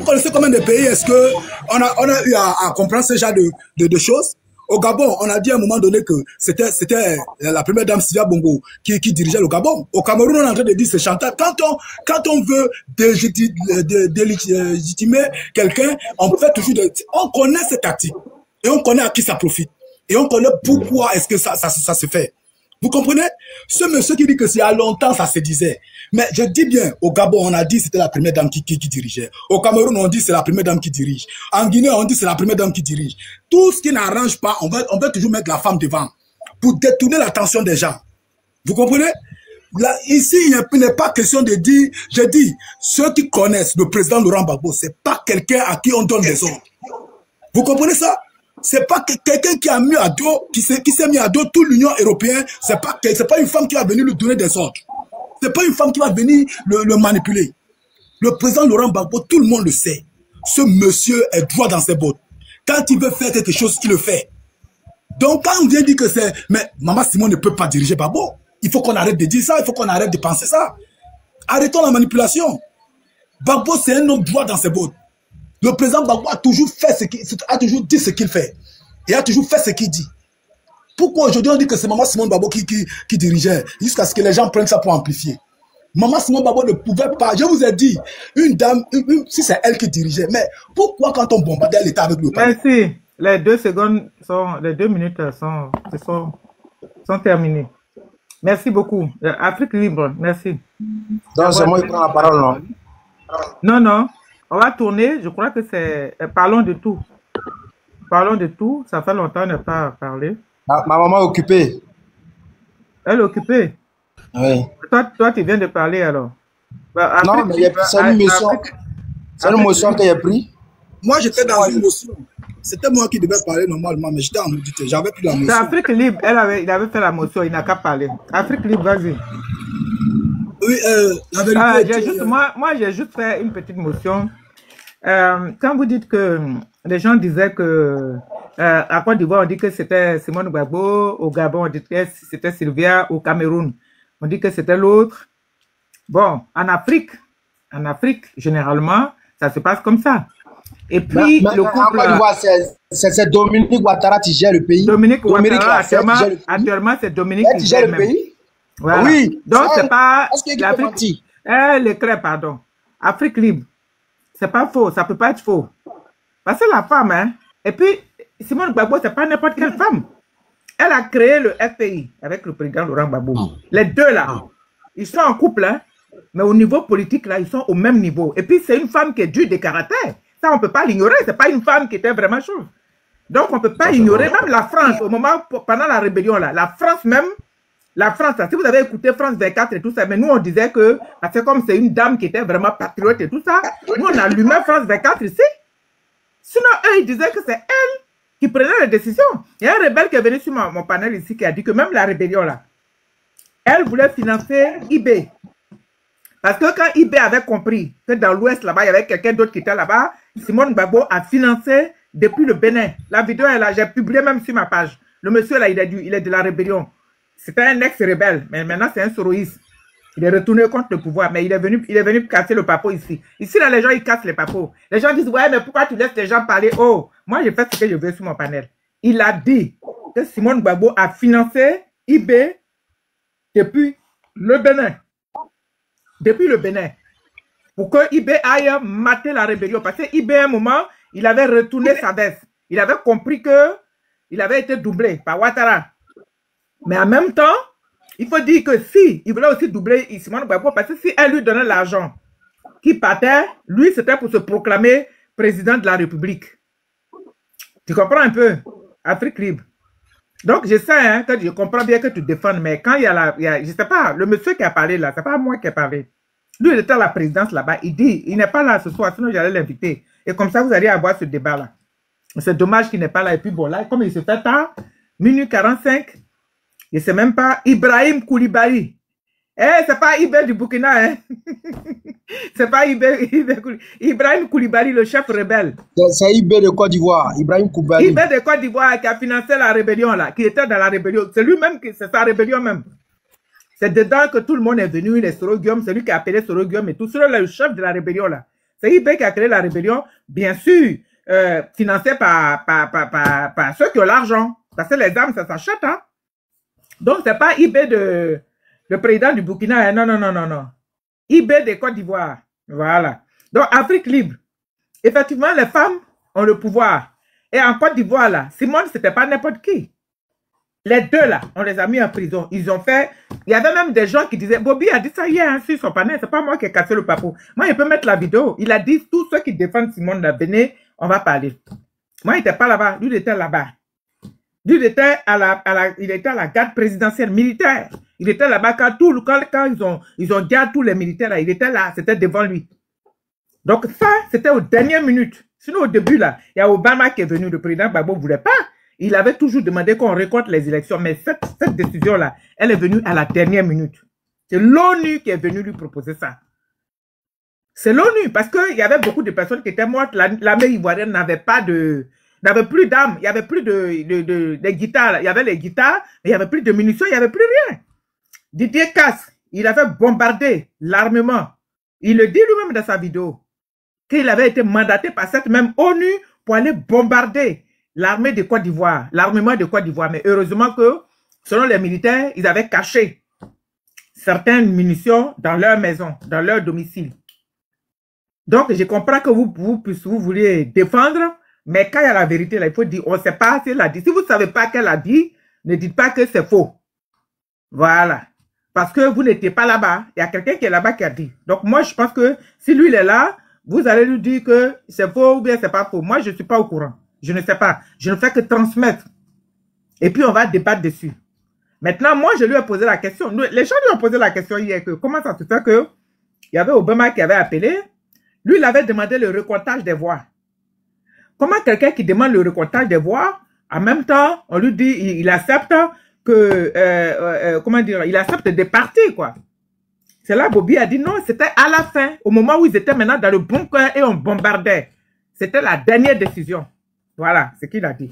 connaissons combien de pays est-ce que on a eu à comprendre ce genre de choses? Au Gabon, on a dit à un moment donné que c'était la première dame Sylvia Bongo qui dirigeait le Gabon. Au Cameroun, on est en train de dire c'est chantage. Quand on veut délégitimer quelqu'un, on fait toujours on connaît ces tactiques et on connaît à qui ça profite et on connaît pourquoi est-ce que ça se fait. Vous comprenez? Ce monsieur qui dit que c'est il y a longtemps ça se disait. Mais je dis bien, au Gabon, on a dit c'était la première dame qui dirigeait. Au Cameroun, on dit c'est la première dame qui dirige. En Guinée, on dit c'est la première dame qui dirige. Tout ce qui n'arrange pas, on veut toujours mettre la femme devant pour détourner l'attention des gens. Vous comprenez? Là, ici, il n'est pas question de dire, je dis, ceux qui connaissent le président Laurent Gbagbo, c'est pas quelqu'un à qui on donne des ordres. Vous comprenez ça? C'est pas quelqu'un qui a mis à dos, qui s'est mis à dos toute l'Union européenne. C'est pas une femme qui va venir lui donner des ordres. C'est pas une femme qui va venir le manipuler. Le président Laurent Gbagbo, tout le monde le sait. Ce monsieur est droit dans ses bottes. Quand il veut faire quelque chose, il le fait. Donc quand on vient dire que c'est... Mais Maman Simon ne peut pas diriger Gbagbo. Il faut qu'on arrête de dire ça, il faut qu'on arrête de penser ça. Arrêtons la manipulation. Gbagbo, c'est un homme droit dans ses bottes. Le président Gbagbo a toujours dit ce qu'il fait. Il a toujours fait ce qu'il dit. Pourquoi aujourd'hui on dit que c'est Maman Simone Gbagbo qui dirigeait, jusqu'à ce que les gens prennent ça pour amplifier? Maman Simone Gbagbo ne pouvait pas. Je vous ai dit, une dame, si c'est elle qui dirigeait, mais pourquoi quand on bombardait l'État avec le palais? Merci. Les 2 minutes sont terminées. Merci beaucoup. Afrique libre, merci. Donc c'est moi qui prends la parole, non? Non. On va tourner, je crois que c'est... Parlons de tout. Parlons de tout. Ça fait longtemps qu'on n'a pas parlé. Ma maman est occupée. Elle est occupée? Oui. Toi, tu viens de parler alors? Non, mais c'est une motion que j'ai prise. Moi, j'étais dans une motion. C'était moi qui devais parler normalement, mais j'étais en audité. J'avais plus la motion. C'est Afrique libre. Il avait fait la motion, il n'a qu'à parler. Afrique libre, vas-y. Oui, la vérité... Moi, j'ai juste fait une petite motion. Quand vous dites que les gens disaient que à Côte d'Ivoire, on dit que c'était Simone Gbagbo, au Gabon, on dit que c'était Sylvia, au Cameroun, on dit que c'était l'autre. Bon, en Afrique, généralement, ça se passe comme ça. Et puis, le couple... C'est Dominique Ouattara qui gère le pays. Dominique Ouattara, actuellement, c'est Dominique qui gère le pays. Voilà. Oui. Donc, c'est pas... l'Afrique... les crêpes, pardon. Afrique libre. C'est pas faux, ça peut pas être faux. Parce que la femme, hein, et puis Simone Gbagbo, c'est pas n'importe quelle femme. Elle a créé le FPI avec le président Laurent Gbagbo. Les deux là, ils sont en couple, hein, mais au niveau politique là, ils sont au même niveau. Et puis c'est une femme qui est dure de caractère. Ça, on peut pas l'ignorer. C'est pas une femme qui était vraiment chauve. Donc on peut pas ignorer. Même la France, au moment, pendant la rébellion là, la France, là, si vous avez écouté France 24 et tout ça, mais nous on disait que, parce que comme c'est une dame qui était vraiment patriote et tout ça, nous on allumait France 24 ici. Sinon, eux, ils disaient que c'est elle qui prenait les décisions. Il y a un rebelle qui est venu sur mon panel ici qui a dit que même la rébellion là, elle voulait financer IB. Parce que quand IB avait compris que dans l'Ouest là-bas, il y avait quelqu'un d'autre qui était là-bas, Simone Gbagbo a financé depuis le Bénin. La vidéo est là, j'ai publié même sur ma page. Le monsieur là, il est de la rébellion. C'était un ex-rebelle, mais maintenant c'est un soroïste. Il est retourné contre le pouvoir, mais il est venu casser le papo ici. Ici, là, les gens, ils cassent les papos. Les gens disent, ouais, mais pourquoi tu laisses les gens parler? Oh, moi, j'ai fait ce que je veux sur mon panel. Il a dit que Simone Gbagbo a financé IB depuis le Bénin. Depuis le Bénin. Pour que IB aille mater la rébellion. Parce que IB, à un moment, il avait retourné sa veste. Il avait compris que il avait été doublé par Ouattara. Mais en même temps, il faut dire que si il voulait aussi doubler Simone Gbagbo, parce que si elle lui donnait l'argent qui partait, lui, c'était pour se proclamer président de la République. Tu comprends un peu? Afrique libre. Donc, je sais, hein, que je comprends bien que tu défends, mais quand il y a je sais pas, le monsieur qui a parlé là, c'est pas moi qui ai parlé. Lui, il était à la présidence là-bas. Il dit, il n'est pas là ce soir, sinon j'allais l'inviter. Et comme ça, vous allez avoir ce débat-là. C'est dommage qu'il n'est pas là. Et puis bon, là, comme il se fait tard, minuit 45, je ne sais même pas, Ibrahim Koulibaly. Eh, c'est pas Ibé du Burkina, hein. C'est pas Ibrahim Koulibaly, le chef rebelle. C'est Ibé de Côte d'Ivoire, Ibrahim Koulibaly. Ibé de Côte d'Ivoire qui a financé la rébellion là, qui était dans la rébellion. C'est lui-même, c'est sa rébellion même. C'est dedans que tout le monde est venu, les Soro Guillaume, c'est lui qui a appelé Soro Guillaume et tout. C'est le chef de la rébellion là. C'est Ibé qui a créé la rébellion, bien sûr, financé par ceux qui ont l'argent. Parce que les armes, ça s'achète, hein. Donc, c'est pas Ibé le président du Burkina, hein. Non. Ibé de Côte d'Ivoire. Voilà. Donc, Afrique libre. Effectivement, les femmes ont le pouvoir. Et en Côte d'Ivoire, là, Simone, c'était pas n'importe qui. Les deux, là, on les a mis en prison. Ils ont fait... Il y avait même des gens qui disaient... Bobby a dit ça hier, hein, sur son panel. C'est pas moi qui ai cassé le papeau. Moi, je peux mettre la vidéo. Il a dit, tous ceux qui défendent Simone, là, venez, on va parler. Moi, il n'était pas là-bas. Lui, il était là-bas. Lui, il était à la garde présidentielle militaire. Il était là-bas quand ils ont gardé tous les militaires là. Il était là, c'était devant lui. Donc ça, c'était aux dernières minutes. Sinon, au début là, il y a Obama qui est venu, le président Gbagbo ne voulait pas. Il avait toujours demandé qu'on récolte les élections. Mais cette décision-là, elle est venue à la dernière minute. C'est l'ONU qui est venue lui proposer ça. C'est l'ONU, parce qu'il y avait beaucoup de personnes qui étaient mortes. L'armée ivoirienne n'avait plus d'armes, il n'y avait plus de guitares. Il y avait les guitares, mais il n'y avait plus de munitions, il n'y avait plus rien. Didier Casse, il avait bombardé l'armement. Il le dit lui-même dans sa vidéo, qu'il avait été mandaté par cette même ONU pour aller bombarder l'armée de Côte d'Ivoire, l'armement de Côte d'Ivoire. Mais heureusement que, selon les militaires, ils avaient caché certaines munitions dans leur maison, dans leur domicile. Donc, je comprends que vous voulez défendre, mais quand il y a la vérité, là, il faut dire, on ne sait pas si elle a dit. Si vous ne savez pas qu'elle a dit, ne dites pas que c'est faux. Voilà. Parce que vous n'étiez pas là-bas. Il y a quelqu'un qui est là-bas qui a dit. Donc, moi, je pense que si lui, il est là, vous allez lui dire que c'est faux ou bien c'est pas faux. Moi, je ne suis pas au courant. Je ne sais pas. Je ne fais que transmettre. Et puis, on va débattre dessus. Maintenant, moi, je lui ai posé la question. Les gens lui ont posé la question hier que comment ça se fait que il y avait Obama qui avait appelé. Lui, il avait demandé le recomptage des voix. Comment quelqu'un qui demande le recomptage des voix, en même temps, on lui dit, il accepte que, comment dire, il accepte de partir, quoi. C'est là Bobby a dit non, c'était à la fin, au moment où ils étaient maintenant dans le bunker et on bombardait. C'était la dernière décision. Voilà, ce qu'il a dit.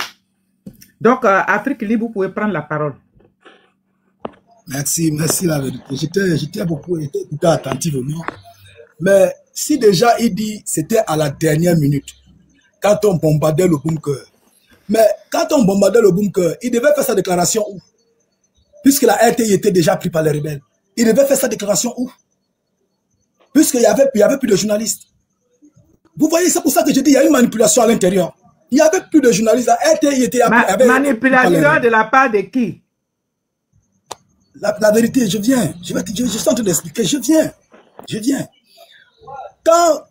Donc, Afrique libre, vous pouvez prendre la parole. Merci, la vérité. J'étais beaucoup écouté attentivement. Mais si déjà il dit c'était à la dernière minute, quand on bombardait le bunker. Mais quand on bombardait le bunker, il devait faire sa déclaration où? Puisque la RTI était déjà prise par les rebelles. Il devait faire sa déclaration où? Puisqu'il y avait plus de journalistes. Vous voyez, c'est pour ça que je dis il y a une manipulation à l'intérieur. Il n'y avait plus de journalistes. La RTI était... Manipulation de la part de qui? La vérité, je viens. Je suis en train d'expliquer. Je viens.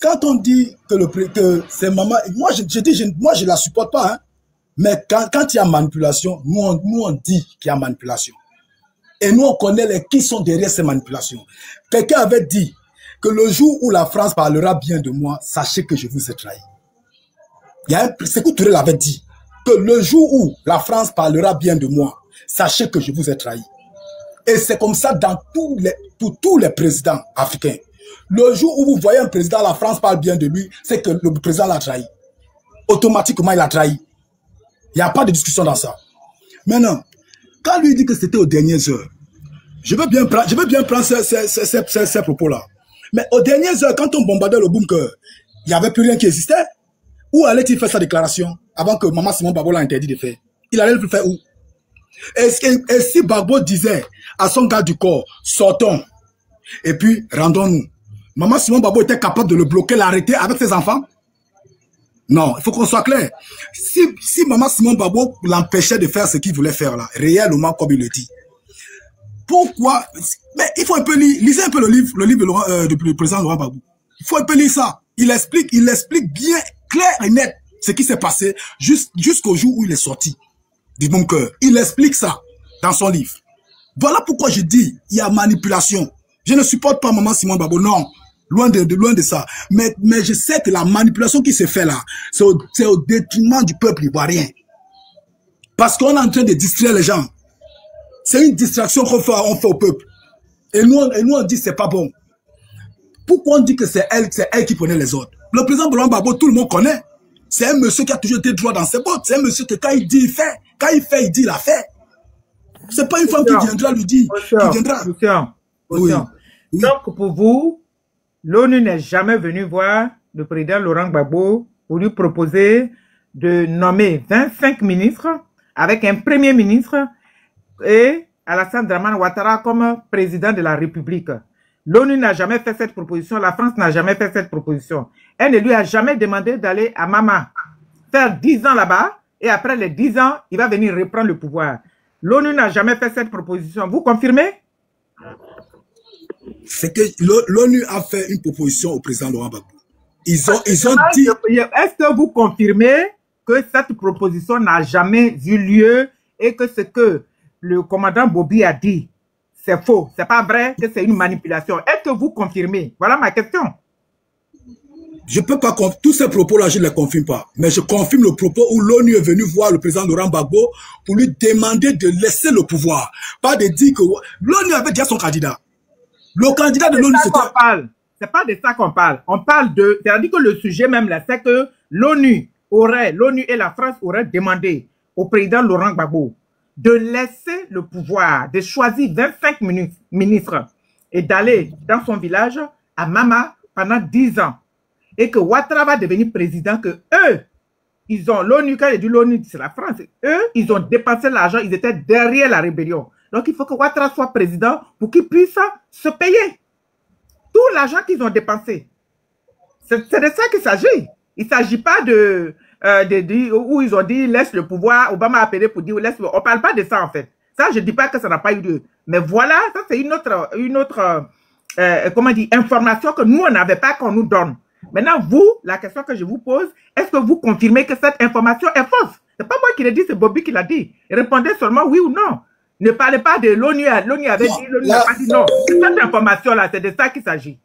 Quand on dit que c'est maman, moi je la supporte pas, hein. Mais quand il y a manipulation, nous on dit qu'il y a manipulation. Et nous on connaît qui sont derrière ces manipulations. Quelqu'un avait dit que le jour où la France parlera bien de moi, sachez que je vous ai trahi. Sékou Touré l'avait dit, que le jour où la France parlera bien de moi, sachez que je vous ai trahi. Et c'est comme ça pour tous les présidents africains. Le jour où vous voyez un président, la France parle bien de lui, c'est que le président l'a trahi. Automatiquement, il a trahi. Il n'y a pas de discussion dans ça. Maintenant, quand lui dit que c'était aux dernières heures, je veux bien prendre ces propos-là. Mais aux dernières heures, quand on bombardait le bunker, il n'y avait plus rien qui existait. Où allait-il faire sa déclaration avant que Maman Simone Gbagbo l'a interdit de faire? Il allait le faire où? Et si Gbagbo disait à son garde du corps, sortons, et puis rendons-nous, Maman Simone Gbagbo était capable de le bloquer, l'arrêter avec ses enfants? Non, il faut qu'on soit clair. Si Maman Simone Gbagbo l'empêchait de faire ce qu'il voulait faire là, réellement comme il le dit, pourquoi? Mais il faut un peu lire, lisez un peu le livre du président Laurent Gbagbo. Il faut un peu lire ça. Il explique bien, clair et net, ce qui s'est passé jusqu'au jour où il est sorti. du bunker. Il explique ça dans son livre. Voilà pourquoi je dis, il y a manipulation. Je ne supporte pas Maman Simone Gbagbo, non. Loin de ça. Mais je sais que la manipulation qui se fait là, c'est au détriment du peuple ivoirien. Parce qu'on est en train de distraire les gens. C'est une distraction qu'on fait au peuple. Et nous on dit que c'est pas bon. Pourquoi on dit que c'est elle qui prenait les ordres? Le président Laurent Gbagbo, tout le monde connaît. C'est un monsieur qui a toujours été droit dans ses bottes. C'est un monsieur que quand il dit, il fait. Quand il fait, il dit, il a fait. C'est pas une femme qui viendra lui dire. Qui viendra. Oui. Donc, pour vous, l'ONU n'est jamais venu voir le président Laurent Gbagbo pour lui proposer de nommer 25 ministres avec un premier ministre et Alassane Dramane Ouattara comme président de la République. L'ONU n'a jamais fait cette proposition, la France n'a jamais fait cette proposition. Elle ne lui a jamais demandé d'aller à Mama, faire 10 ans là-bas, et après les 10 ans, il va venir reprendre le pouvoir. L'ONU n'a jamais fait cette proposition. Vous confirmez? C'est que l'ONU a fait une proposition au président Laurent Gbagbo. Ils ont dit... Est-ce que vous confirmez que cette proposition n'a jamais eu lieu et que ce que le commandant Bobi a dit, c'est faux, c'est pas vrai, que c'est une manipulation? Est-ce que vous confirmez? Voilà ma question. Je peux pas confirmer. Tous ces propos-là, je ne les confirme pas. Mais je confirme le propos où l'ONU est venu voir le président Laurent Gbagbo pour lui demander de laisser le pouvoir. Pas de dire que l'ONU avait déjà son candidat. Le candidat de l'ONU, c'était... C'est pas de ça qu'on parle. On parle de... C'est-à-dire que le sujet même là, c'est que l'ONU et la France auraient demandé au président Laurent Gbagbo de laisser le pouvoir, de choisir 25 ministres et d'aller dans son village à Mama pendant 10 ans. Et que Ouattara va devenir président, que eux, ils ont l'ONU, quand il dit l'ONU, c'est la France, eux, ils ont dépensé l'argent, ils étaient derrière la rébellion. Donc il faut que Ouattara soit président pour qu'il puisse se payer tout l'argent qu'ils ont dépensé. C'est de ça qu'il s'agit. Il ne s'agit pas de où ils ont dit laisse le pouvoir, Obama a appelé pour dire laisse le... On ne parle pas de ça en fait. Ça, je ne dis pas que ça n'a pas eu lieu. Mais voilà, ça c'est une autre comment dire, information que nous, on n'avait pas qu'on nous donne. Maintenant, vous, la question que je vous pose, est-ce que vous confirmez que cette information est fausse? Ce n'est pas moi qui l'ai dit, c'est Bobby qui l'a dit. Répondez seulement oui ou non. Ne parlez pas de l'ONU. L'ONU avait dit, l'ONU n'a pas dit non. Cette information-là, c'est de ça qu'il s'agit.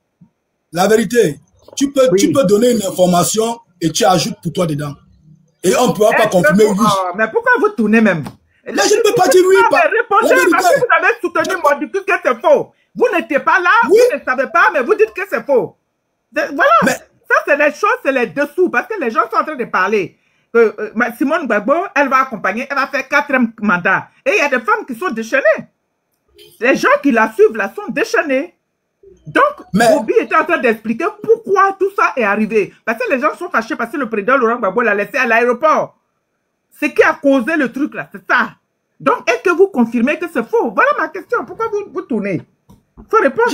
La vérité, tu peux donner une information et tu ajoutes pour toi dedans. Et on ne pourra pas confirmer oui. Mais pourquoi vous tournez même? Là, je ne peux pas dire oui. Répondez parce que vous avez soutenu mon discours que c'est faux. Vous n'étiez pas là, oui. Vous ne savez pas, mais vous dites que c'est faux. Voilà. Mais... ça, c'est les choses, c'est les dessous. Parce que les gens sont en train de parler. Simone Gbagbo, elle va accompagner, elle va faire 4e mandat. Et il y a des femmes qui sont déchaînées. Les gens qui la suivent là sont déchaînés. Donc, Bobby était en train d'expliquer pourquoi tout ça est arrivé. Parce que les gens sont fâchés parce que le président Laurent Gbagbo l'a laissé à l'aéroport. Ce qui a causé le truc là, c'est ça. Donc, est-ce que vous confirmez que c'est faux? Voilà ma question. Pourquoi vous tournez? Il faut répondre.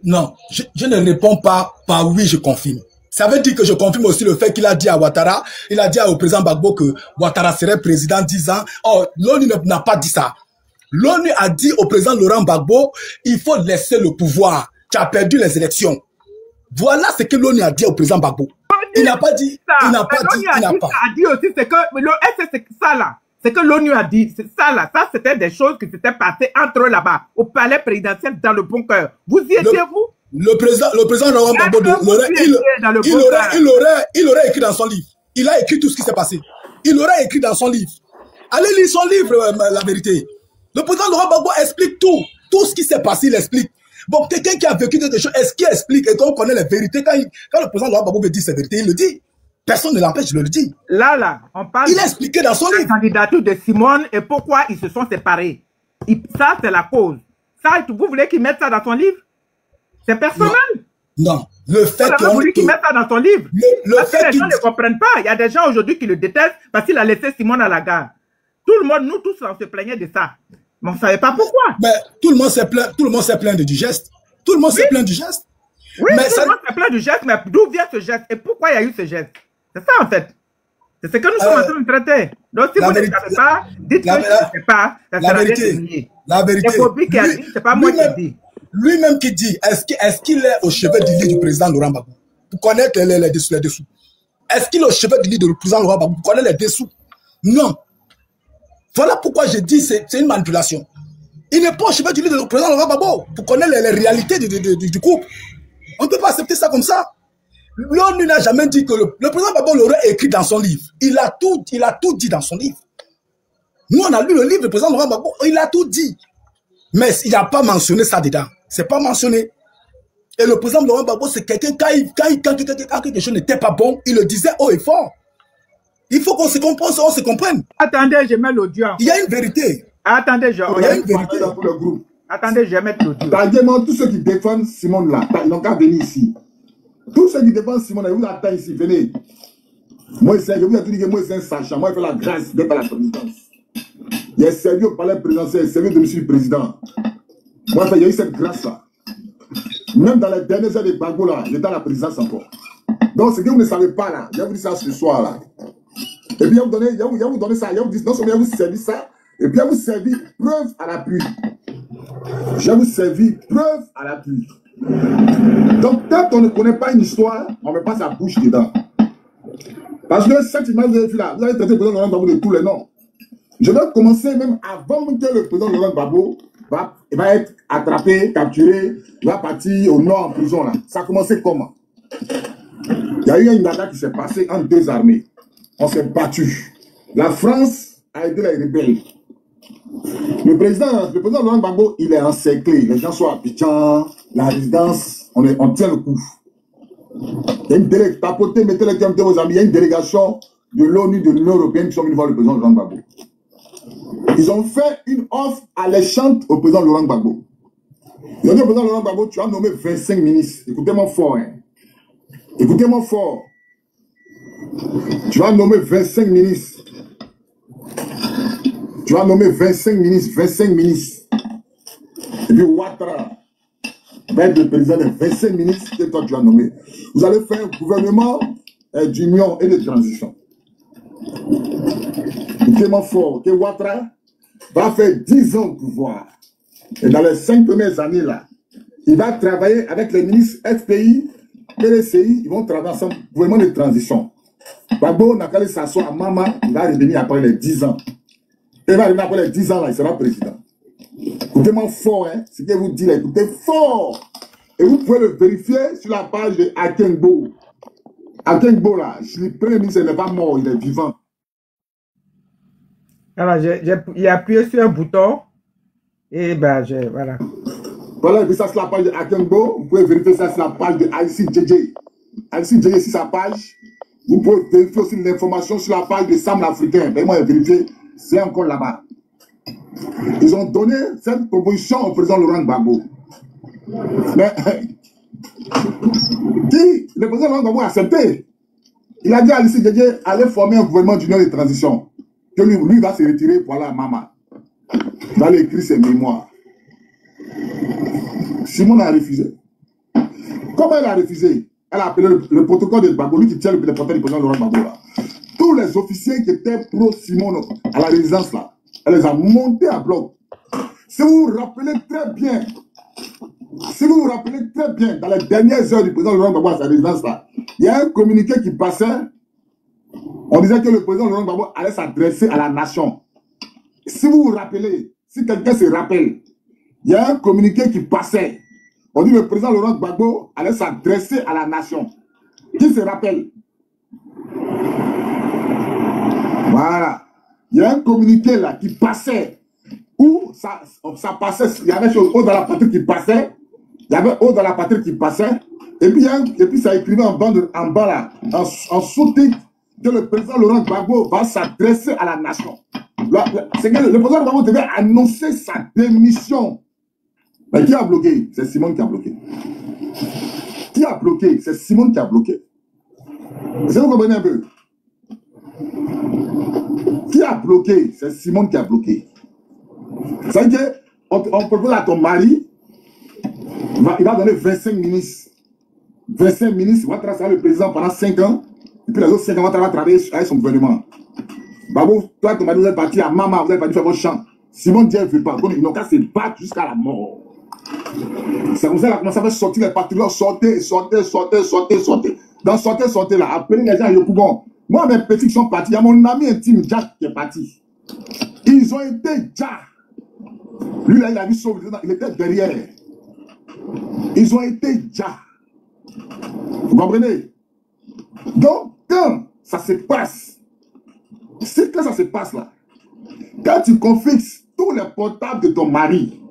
Non, je ne réponds pas par oui, je confirme. Ça veut dire que je confirme aussi le fait qu'il a dit à Ouattara, il a dit au président Gbagbo que Ouattara serait président 10 ans. Oh, l'ONU n'a pas dit ça. L'ONU a dit au président Laurent Gbagbo, il faut laisser le pouvoir. Tu as perdu les élections. Voilà ce que l'ONU a dit au président Gbagbo. Il n'a pas dit, il n'a pas dit, il n'a pas. A dit aussi, c'est que c'est ça là. C'est que l'ONU a dit, c'est ça là. Ça, c'était des choses qui s'étaient passées entre eux là-bas, au palais présidentiel, dans le bunker. Vous y étiez, vous? Le président Laurent Gbagbo, il aurait écrit dans son livre. Il a écrit tout ce qui s'est passé. Il aurait écrit dans son livre. Allez lire son livre, la vérité. Le président Laurent Gbagbo explique tout. Tout ce qui s'est passé, il explique. Bon, quelqu'un qui a vécu quelque chose, est-ce qu'il explique? Et qu'on connaît les vérités, quand le président Laurent Gbagbo veut dire ses vérités, il le dit. Personne ne l'empêche de le dire. Là, on parle il a expliqué dans son livre. La candidature de Simone et pourquoi ils se sont séparés. Ça, c'est la cause. Ça, vous voulez qu'il mette ça dans son livre? C'est personnel. Non. Le fait qu'il mette ça dans son livre. Parce que les gens ne comprennent pas. Il y a des gens aujourd'hui qui le détestent parce qu'il a laissé Simone à la gare. Tout le monde, nous tous, on se plaignait de ça. Mais on ne savait pas pourquoi. Mais tout le monde s'est plaint du geste. Tout le monde s'est plaint du geste. Oui, mais tout le monde s'est plaint du geste, mais d'où vient ce geste? Et pourquoi il y a eu ce geste? C'est ça, en fait. C'est ce que nous sommes en train de traiter. Donc, si vous ne savez pas, dites que je ne sais pas. Ça sera rien de nier. La vérité. C'est Bobby qui a dit, c'est pas moi qui ai dit. Lui-même qui dit, est-ce qu'il est au chevet du lit du président Laurent Gbagbo? Pour connaître les dessous. Est-ce qu'il est au chevet du lit du président Laurent Gbagbo? Pour connaître les dessous? Non. Voilà pourquoi je dis que c'est une manipulation. Il n'est pas au chevet du livre du président Laurent Gbagbo pour connaître les réalités du couple. On ne peut pas accepter ça comme ça. L'ONU n'a jamais dit que le président Gbagbo l'aurait écrit dans son livre. Il a tout dit dans son livre. Nous, on a lu le livre du président Laurent Gbagbo, il a tout dit. Mais il n'a pas mentionné ça dedans. C'est pas mentionné. Et le président Laurent Gbagbo, c'est quelqu'un, quand quelque chose n'était pas bon, il le disait haut et fort. Il faut qu'on se comprenne. Attendez, je mets l'audio. Il y a une vérité. Attendez, il y a une vérité. Pour le groupe. Attendez, je vais mettre l'audio. Tardement, tous ceux qui défendent Simone là, ils n'ont qu'à venir ici. Tous ceux qui défendent Simone là, ils vous attendent ici, venez. Moi, je vous ai dit que moi, c'est un sachant. Moi, je fais la grâce d'être à la présidence. Il est servi au palais présidentiel, il est servi de monsieur le président. Moi, il y a eu cette grâce-là. Même dans les dernières heures de Gbagbo, là, il était à la présidence encore. Donc, ce que vous ne savez pas, là, je vais vous dire ça ce soir, là. Et puis, je vais vous donner ça, je vais vous dire, non seulement je vais vous servir ça, et puis je vais vous servir preuve à l'appui. Je vais vous servir preuve à l'appui. Donc, quand on ne connaît pas une histoire, on ne met pas sa bouche dedans. Parce que cette image que vous avez vue là, vous avez traité le président Laurent Gbagbo de tous les noms. Je vais commencer même avant que le président Laurent Gbagbo va être attrapé, capturé, va partir au nord en prison. Là. Ça a commencé comment? Il y a eu une bataille qui s'est passée entre deux armées. On s'est battu. La France a aidé les rebelles. Le président Laurent Gbagbo, il est encerclé. Les gens sont à Abidjan, la résidence, on tient le coup. Il y a une délégation, tapotez, mettez les cœurs de vos amis, il y a une délégation de l'ONU, de l'Union européenne qui sont venus voir le président Laurent Gbagbo. Ils ont fait une offre alléchante au président Laurent Gbagbo. Ils ont dit au président Laurent Gbagbo, tu as nommé 25 ministres. Écoutez-moi fort. Hein. Écoutez-moi fort. Tu vas nommer 25 ministres. Tu vas nommer 25 ministres. Et puis Ouattara va être le président des 25 ministres que toi tu vas nommer. Vous allez faire un gouvernement d'union et de transition. Écoutez-moi fort, que Ouattara va faire 10 ans au pouvoir. Et dans les 5 premières années là, il va travailler avec les ministres FPI, PDCI, ils vont travailler ensemble, gouvernement de transition. Gbagbo n'a qu'à aller s'asseoir à Mama, il va revenir après les 10 ans. Il va revenir après les 10 ans là, il sera président. Écoutez-moi fort, hein, ce que vous dites là, écoutez fort. Et vous pouvez le vérifier sur la page de Akenbo. Akenbo là, le premier ministre n'est pas mort, il est vivant. Alors, j'ai appuyé sur un bouton et ben, voilà. Voilà, et puis ça c'est la page de Akenbo. Vous pouvez vérifier ça sur la page de ICJJ. ICJJ, c'est sa page. Vous pouvez vérifier aussi l'information sur la page de Sam l'Africain. Ben, moi, vérifier, c'est encore là-bas. Ils ont donné cette proposition au président Laurent Gbagbo. Mais, le président Laurent Gbagbo a accepté. Il a dit à l'ICJJ, allez former un gouvernement d'union de transition. Que lui va se retirer pour aller à Mama. Il va aller écrire ses mémoires. Simone a refusé. Comment elle a refusé? Elle a appelé le protocole de Gbagbo, lui qui tient le portrait du président Laurent Gbagbo là. Tous les officiers qui étaient pro-Simone à la résidence là, elle les a montés à bloc. Si vous vous rappelez très bien, dans les dernières heures du président Laurent Gbagbo à sa résidence là, il y a un communiqué qui passait. On disait que le président Laurent Gbagbo allait s'adresser à la nation. Si vous vous rappelez, si quelqu'un se rappelle, il y a un communiqué qui passait. On dit que le président Laurent Gbagbo allait s'adresser à la nation. Qui se rappelle? Voilà. Il y a un communiqué là qui passait. Où ça passait, il y avait chose haut dans la patrie qui passait. Il y avait haut dans la patrie qui passait. Et puis ça écrivait en bas là, en sous-titre, que le président Laurent Gbagbo va s'adresser à la nation. C'est que le président Gbagbo devait annoncer sa démission. Mais qui a bloqué? C'est Simone qui a bloqué. Qui a bloqué? C'est Simone qui a bloqué. Est-ce que vous comprenez un peu? Qui a bloqué? C'est Simone qui a bloqué. C'est-à-dire qu'on propose à ton mari, il va donner 25 ministres. 25 ministres, il va travailler le président pendant 5 ans. Et puis les autres 5 ans, il va travailler avec son gouvernement. Babou, toi, ton mari, vous êtes parti à Mama, vous êtes parti faire votre champ. Simone dit, elle ne veut pas. Ils n'ont qu'à se battre jusqu'à la mort. C'est comme ça qu'elle a commencé à faire sortir les patriotes. Sortez. Dans sortez là. Appelez les gens à Yopougon. Moi, mes petits qui sont partis, il y a mon ami intime, Jack, qui est parti. Ils Ils ont été déjà. Lui, là, il a vu sauver, il était derrière. Ils ont été déjà. Vous comprenez? Donc, quand ça se passe, c'est quand ça se passe là, quand tu confixes tous les portables de ton mari,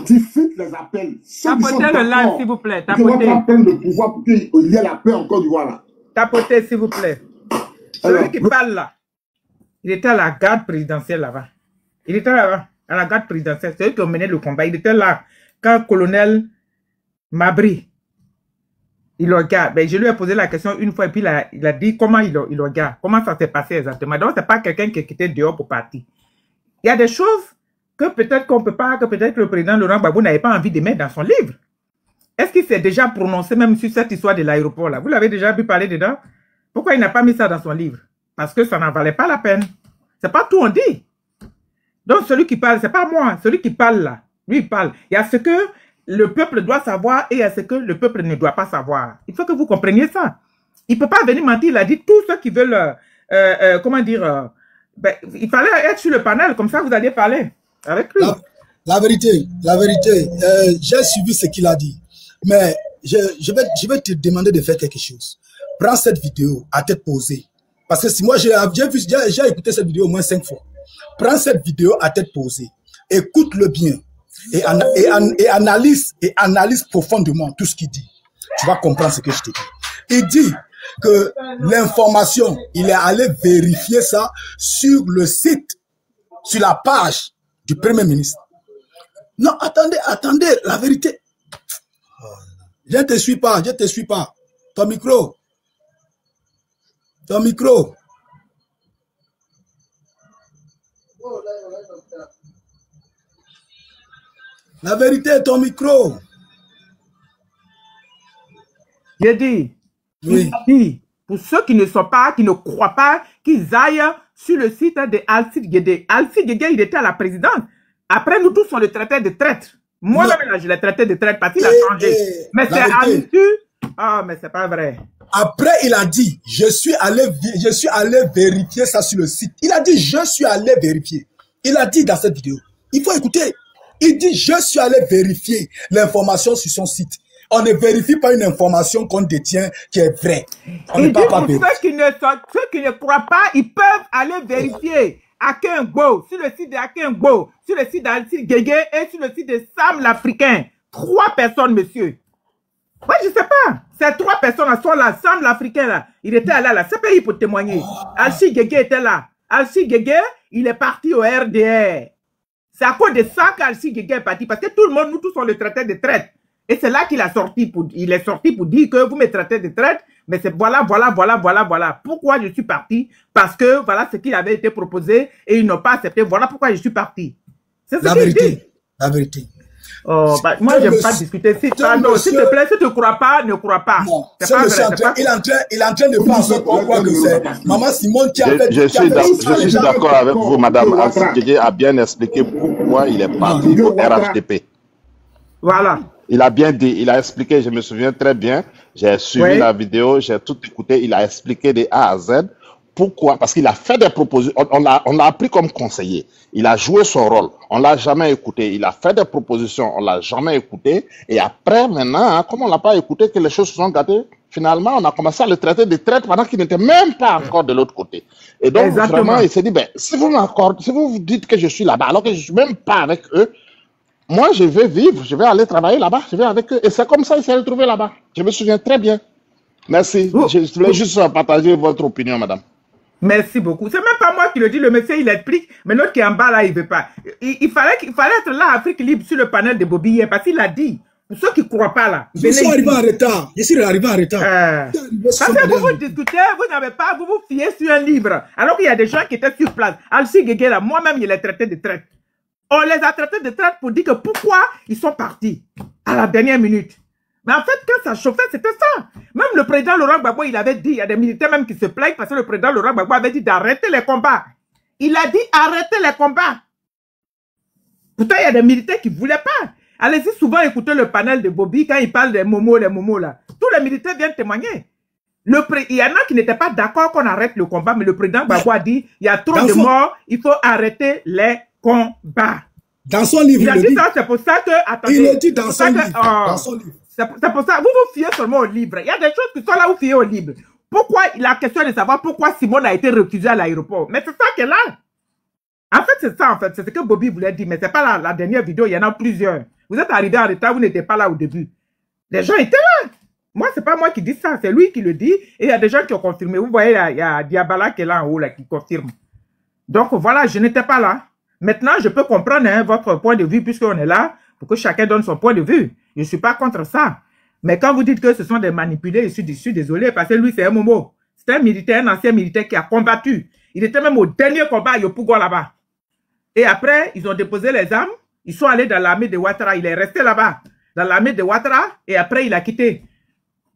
tu fixes les appels. Tapotez le live, s'il vous plaît. Tapotez. Le pouvoir pour qu'il y ait la paix en Côte d'Ivoire là. Tapotez, s'il vous plaît. Celui qui parle là, il était à la garde présidentielle là-bas. Il était là-bas, à la garde présidentielle. C'est eux qui ont mené le combat. Il était là quand le colonel Mabry, il regarde. Ben, je lui ai posé la question une fois et puis il a dit comment il regarde. Comment ça s'est passé exactement. Donc, ce n'est pas quelqu'un qui est quitté dehors pour partir. Il y a des choses que peut-être qu'on ne peut pas, que peut-être le président Laurent Gbagbo n'avait pas envie de mettre dans son livre. Est-ce qu'il s'est déjà prononcé même sur cette histoire de l'aéroport là? Vous l'avez déjà vu parler dedans? Pourquoi il n'a pas mis ça dans son livre? Parce que ça n'en valait pas la peine. C'est pas tout on dit. Donc celui qui parle, c'est pas moi. Celui qui parle là, lui il parle. Il y a ce que le peuple doit savoir et il y a ce que le peuple ne doit pas savoir. Il faut que vous compreniez ça. Il ne peut pas venir mentir. Il a dit tous ceux qui veulent, comment dire, ben, il fallait être sur le panel, comme ça vous alliez parler avec lui. La vérité, j'ai suivi ce qu'il a dit. Mais je vais te demander de faire quelque chose. Prends cette vidéo à tête posée. Parce que si moi j'ai écouté cette vidéo au moins 5 fois. Prends cette vidéo à tête posée. Écoute-le bien. Et analyse profondément tout ce qu'il dit. Tu vas comprendre ce que je te dis. Il dit que l'information, il est allé vérifier ça sur le site, sur la page du Premier ministre. Non, attendez, la vérité. Je ne te suis pas. Ton micro. La vérité, ton micro. J'ai dit, oui. Pour ceux qui ne sont pas, qui ne croient pas, qu'ils aillent sur le site de Alcide Guédé. Alcide Guédé, il était à la présidence. Après, nous tous, on le traitait de traître. Moi-même, je l'ai traité de traître parce qu'il a changé. Mais c'est à l'issue. Ah, mais c'est pas vrai. Après, il a dit, je suis allé vérifier ça sur le site. Il a dit, je suis allé vérifier. Il a dit dans cette vidéo. Il faut écouter. Il dit, je suis allé vérifier l'information sur son site. On ne vérifie pas une information qu'on détient qui est vraie. On il dit pour ceux qui ne croient pas, ils peuvent aller vérifier Akengo, sur le site de Akengo, sur le site d'Alcide Guégué et sur le site de Sam l'Africain. 3 personnes, monsieur. Moi, je ne sais pas. Ces 3 personnes sont là. Sam l'Africain, là, il était là, là. C'est pas pour témoigner. Alcide Guégué était là. Alcide Guégué, il est parti au RDR. C'est à cause de ça qu'Alcide Guégué est parti. Parce que tout le monde, nous tous, on le traitait de traite. Et c'est là qu'il a sorti il est sorti pour dire que vous me traitez de traite. Mais c'est voilà. Pourquoi je suis parti? Parce que voilà ce qui avait été proposé et ils n'ont pas accepté. Voilà pourquoi je suis parti. C'est ce qu'il dit. La vérité. Oh, bah, moi, je n'aime pas discuter. S'il te plaît, si tu ne crois pas, ne crois pas. Non, c'est pas vrai. Il est en train de penser qu'on croit que c'est Maman Simone qui a fait. Je suis d'accord avec vous, madame. Alcide Guégué a bien expliqué pourquoi il est parti au RHDP. Voilà. Il a bien dit, il a expliqué, je me souviens très bien. J'ai suivi la vidéo, j'ai tout écouté. Il a expliqué de A à Z. Pourquoi? Parce qu'il a fait des propositions. On l'a appris comme conseiller. Il a joué son rôle. On l'a jamais écouté. Il a fait des propositions. On l'a jamais écouté. Et après, maintenant, comme on l'a pas écouté, que les choses se sont gâtées, finalement, on a commencé à le traiter de traite pendant qu'il n'était même pas encore de l'autre côté. Et donc, vraiment, il s'est dit, ben, si vous dites que je suis là-bas, alors que je suis même pas avec eux, moi, je vais vivre, je vais aller travailler là-bas, je vais avec eux. Et c'est comme ça qu'il s'est retrouvé là-bas. Je me souviens très bien. Merci. Je voulais juste partager votre opinion, madame. Merci beaucoup. C'est même pas moi qui le dis, le monsieur il explique, mais l'autre qui est en bas là, il veut pas. Il fallait être là, Afrique Libre, sur le panel de Bobby hier, parce qu'il a dit, pour ceux qui ne croient pas là. Je suis arrivé en retard. Parce que vous discutez, vous n'avez pas, vous vous fiez sur un livre, alors qu'il y a des gens qui étaient sur place. Alcide Guégué là, moi-même, il est traité de traite. On les a traités de traite pour dire que pourquoi ils sont partis à la dernière minute. Mais en fait, quand ça chauffait, c'était ça. Même le président Laurent Gbagbo, il avait dit, il y a des militaires même qui se plaignent parce que le président Laurent Gbagbo avait dit d'arrêter les combats. Il a dit arrêtez les combats. Pourtant, il y a des militaires qui ne voulaient pas. Allez-y souvent écouter le panel de Bobby quand il parle des momos, les momos là. Tous les militaires viennent témoigner. Il y en a qui n'étaient pas d'accord qu'on arrête le combat, mais le président Gbagbo a dit, il y a trop de morts, il faut arrêter les combats. Dans son livre, il a dit ça, c'est pour ça que... Attendez, il le dit dans son livre. Dans son livre. C'est pour ça, vous vous fiez seulement au livre. Il y a des choses qui sont là, vous fiez au livre. Pourquoi, la question est de savoir pourquoi Simone a été refusé à l'aéroport. Mais c'est ça qu'elle est là. En fait, c'est ça, en fait. C'est ce que Bobby voulait dire, mais c'est pas la dernière vidéo, il y en a plusieurs. Vous êtes arrivé en retard, vous n'étiez pas là au début. Les gens étaient là. Moi, c'est pas moi qui dis ça, c'est lui qui le dit. Et il y a des gens qui ont confirmé. Vous voyez, il y a Diabala qui est là en haut, là, qui confirme. Donc, voilà, je n'étais pas là. Maintenant, je peux comprendre hein, votre point de vue, puisqu'on est là, pour que chacun donne son point de vue. Je ne suis pas contre ça. Mais quand vous dites que ce sont des manipulés, je suis désolé, parce que lui, c'est un Momo. C'est un militaire, un ancien militaire qui a combattu. Il était même au dernier combat à Yopougon là-bas. Et après, ils ont déposé les armes. Ils sont allés dans l'armée de Ouattara. Il est resté là-bas, dans l'armée de Ouattara. Et après, il a quitté.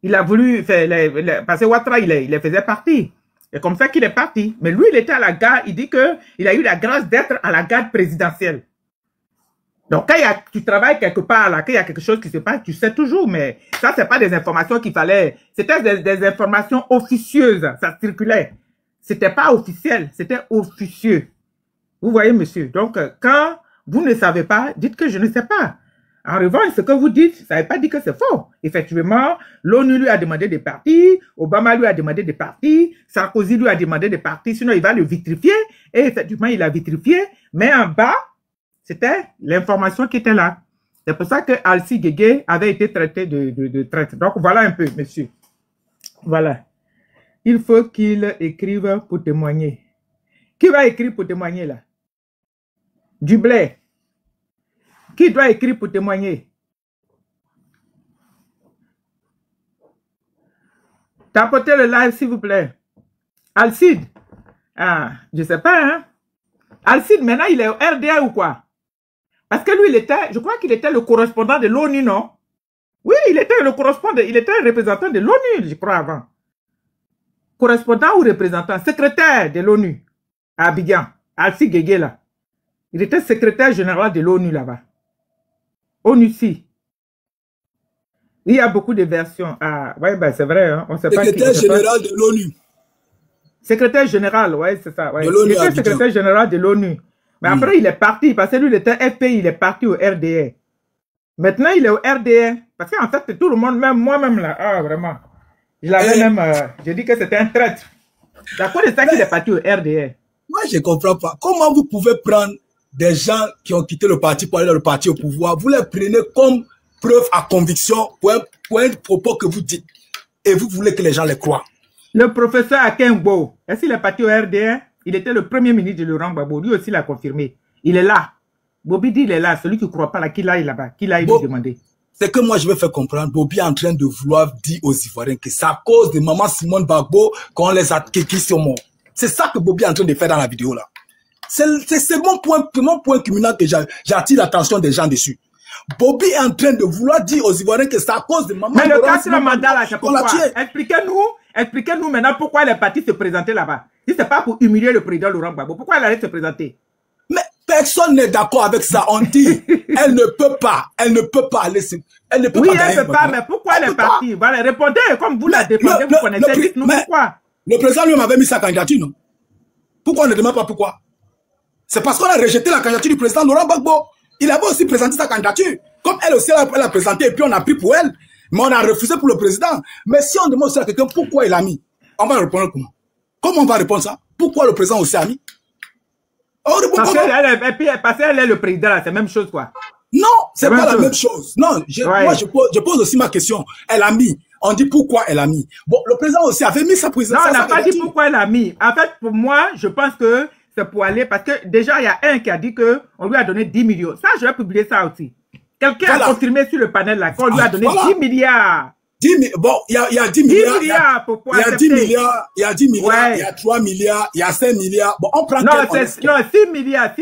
Il a voulu faire... parce que Ouattara, il faisait partie. Et comme ça qu'il est parti. Mais lui, il était à la garde. Il dit qu'il a eu la grâce d'être à la garde présidentielle. Donc, quand tu travailles quelque part, là, qu'il y a quelque chose qui se passe, tu sais toujours. Mais ça, c'est pas des informations qu'il fallait... C'était des informations officieuses. Ça circulait. C'était pas officiel. C'était officieux. Vous voyez, monsieur. Donc, quand vous ne savez pas, dites que je ne sais pas. En revanche, ce que vous dites, ça ne veut pas dire que c'est faux. Effectivement, l'ONU lui a demandé des partis, Obama lui a demandé des partis, Sarkozy lui a demandé des partis, sinon il va le vitrifier. Et effectivement, il a vitrifié. Mais en bas, c'était l'information qui était là. C'est pour ça que Alci Guégué avait été traité de traître. Donc, voilà un peu, monsieur. Voilà. Il faut qu'il écrive pour témoigner. Qui va écrire pour témoigner là? Dublé. Qui doit écrire pour témoigner? Tapotez le live, s'il vous plaît. Alcide. Ah, je ne sais pas, hein. Alcide, maintenant, il est au RDA ou quoi? Parce que lui, je crois qu'il était le correspondant de l'ONU, non? Oui, il était le correspondant, il était le représentant de l'ONU, je crois, avant. Correspondant ou représentant? Secrétaire de l'ONU à Abidjan. Alci Guégué, là. Il était secrétaire général de l'ONU, là-bas. ONUCI. Il y a beaucoup de versions. Ah, ouais, ben c'est vrai. Hein. On sait secrétaire général de l'ONU. Secrétaire général, ouais, c'est ça. Ouais. Il était secrétaire général de l'ONU. Mais après, il est parti, parce que lui, il était FPI, il est parti au RDA. Maintenant, il est au RDA. Parce qu'en fait, tout le monde, même moi-même, là, ah, vraiment. Je l'avais même, j'ai dit que c'était un traître. D'accord, c'est ça qu'il est parti au RDA. Moi, je ne comprends pas. Comment vous pouvez prendre des gens qui ont quitté le parti pour aller dans le parti au pouvoir, vous les prenez comme preuve à conviction pour un propos que vous dites. Et vous voulez que les gens les croient. Le professeur Akengbo, est-ce qu'il est parti au RDA? Il était le premier ministre de Laurent Gbagbo. Lui aussi l'a confirmé. Il est là. Bobby dit il est là. Celui qui ne croit pas là, qu'il aille là-bas. Qu'il aille lui demander. C'est que moi, je vais faire comprendre. Bobby est en train de vouloir dire aux Ivoiriens que c'est à cause de maman Simone Gbagbo qu'on les a qui sont morts. C'est ça que Bobby est en train de faire dans la vidéo là. C'est mon point culminant que j'attire l'attention des gens dessus. Bobby est en train de vouloir dire aux Ivoiriens que c'est à cause de maman. Mais le quatrième mandat là, c'est pourquoi? Expliquez-nous maintenant pourquoi les partis se présentaient là-bas. Si c'est pas pour humilier le président Laurent Gbagbo, pourquoi elle allait se présenter? Mais personne n'est d'accord avec ça. On dit, elle ne peut pas aller se... Elle ne peut oui, pas. Oui, elle ne peut pas, mais pourquoi elle est partie? Voilà, répondez comme vous la défendez, vous connaissez, dites-nous pourquoi. Le président lui m'avait mis sa candidature, non? Pourquoi on ne demande pas pourquoi? C'est parce qu'on a rejeté la candidature du président Laurent Gbagbo. Il avait aussi présenté sa candidature. Comme elle aussi, elle a présenté et puis on a pris pour elle. Mais on a refusé pour le président. Mais si on demande à quelqu'un pourquoi il a mis, on va répondre comment? Comment on va répondre ça? Pourquoi le président aussi a mis? Parce qu'elle est le président, c'est la même chose quoi. Non, c'est pas la même chose. Non, moi je pose aussi ma question. Elle a mis. On dit pourquoi elle a mis. Bon, le président aussi avait mis sa présidence. Non, on n'a pas dit pourquoi elle a mis. En fait, pour moi, je pense que c'est pour aller, parce que déjà, il y a un qui a dit qu'on lui a donné 10 millions. Ça, je vais publier ça aussi. Quelqu'un a confirmé sur le panel là qu'on lui a donné 10 milliards. 10 bon, il y a 10 milliards. 10 milliards pour il y a 10 milliards, il y a 10 milliards, il y a 3 milliards, il y a 5 milliards. Bon, on prend non, 6 milliards,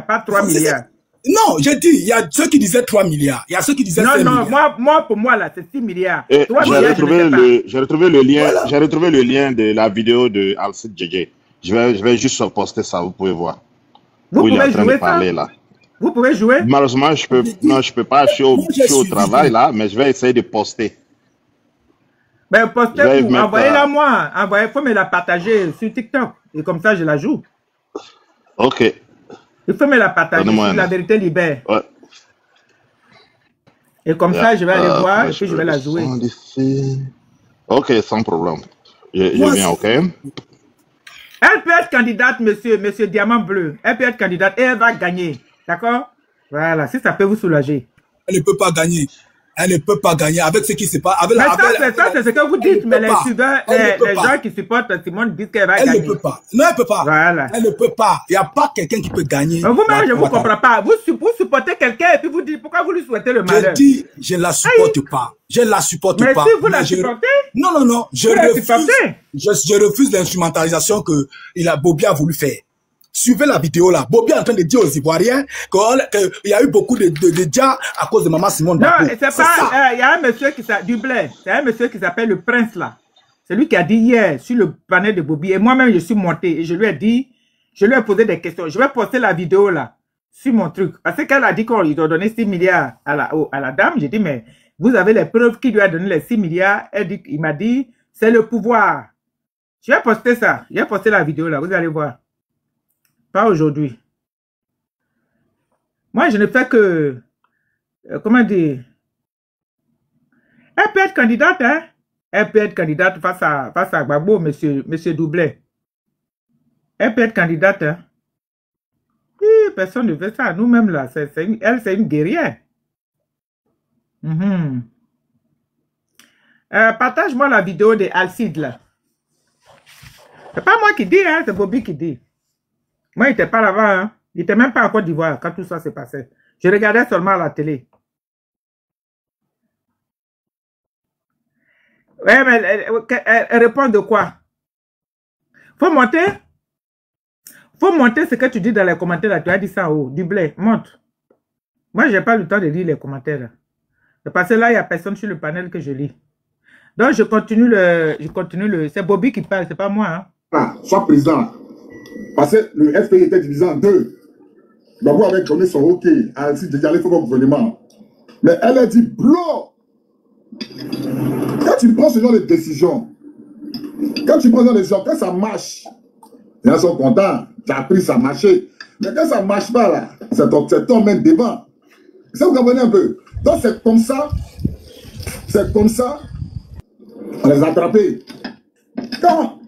pas 3 milliards. Non, j'ai dit, il y a ceux qui disaient 3 milliards, il y a ceux qui disaient 5 milliards. Non, moi, pour moi, là, c'est 6 milliards. J'ai retrouvé le lien de la vidéo de Alcide Guégué. Je vais juste poster ça, vous pouvez voir. Vous pouvez jouer ça? Là. Vous pouvez jouer? Malheureusement, je peux pas, je suis au travail là, mais je vais essayer de poster. Ben, postez pour, envoyez-la moi. Il faut me la partager sur TikTok. Et comme ça, je la joue. Ok. Il faut me la partager sur La Vérité Libère. Ouais. Et comme ça, je vais aller voir et puis je vais la jouer. Ok, sans problème. Je viens, ok? Elle peut être candidate, monsieur Diamant Bleu. Elle peut être candidate et elle va gagner. D'accord? Voilà, si ça peut vous soulager. Elle ne peut pas gagner. Elle ne peut pas gagner avec ce qui se passe. Mais ça, c'est ce que vous dites. Mais les gens qui supportent Simone disent qu'elle va gagner. Elle ne peut pas. Non, elle ne peut pas. Voilà. Elle ne peut pas. Il n'y a pas quelqu'un qui peut gagner. Vous-même, je ne vous comprends pas. Vous supportez quelqu'un et puis vous dites pourquoi vous lui souhaitez le malheur. Je dis, je ne la supporte pas. Je ne la supporte pas. Mais si vous la supportez? Non. Je refuse l'instrumentalisation que Bobby a voulu faire. Suivez la vidéo là. Bobby est en train de dire aux Ivoiriens qu'il y a eu beaucoup de dégâts à cause de Maman Simone. Non, c'est pas. Il y a un monsieur qui s'appelle Dublin. C'est un monsieur qui s'appelle le Prince là. C'est lui qui a dit hier sur le panel de Bobby. Et moi-même, je suis monté et je lui ai dit, je lui ai posé des questions. Je vais poster la vidéo là sur mon truc. Parce qu'elle a dit qu'il doit donner 6 milliards à la dame. J'ai dit, mais vous avez les preuves qui lui a donné les 6 milliards. Il m'a dit, c'est le pouvoir. Je vais poster ça. Je vais poster la vidéo là. Vous allez voir. Pas aujourd'hui. Moi, je ne fais que... comment dire? Elle peut être candidate, hein? Elle peut être candidate face à Gbagbo, monsieur Doublet. Elle peut être candidate, hein? Oui, personne ne fait ça. Nous-mêmes, là, elle, c'est une guerrière. Partage-moi la vidéo de Alcide, là. C'est pas moi qui dis, hein? C'est Bobby qui dit. Moi, il n'était pas là-bas, hein. Il n'était même pas en Côte d'Ivoire quand tout ça s'est passé. Je regardais seulement à la télé. Ouais, mais elle répond de quoi? Faut monter ce que tu dis dans les commentaires là. Tu as dit ça en haut. Dublé, monte. Moi, je n'ai pas le temps de lire les commentaires là. Parce que là, il n'y a personne sur le panel que je lis. Donc, je continue le... C'est Bobby qui parle, c'est pas moi, hein. Ah, sois président. Parce que le FPI était divisé en deux. D'abord, avec donné son OK à Alcide Diallo pour le gouvernement. Mais elle a dit, bro, quand tu prends ce genre de décision, quand ça marche, les gens sont contents, tu as appris, ça marchait. Mais quand ça ne marche pas, là, c'est ton même devant. Ça, vous comprenez un peu? Donc, c'est comme ça, on les a attrapés. Quand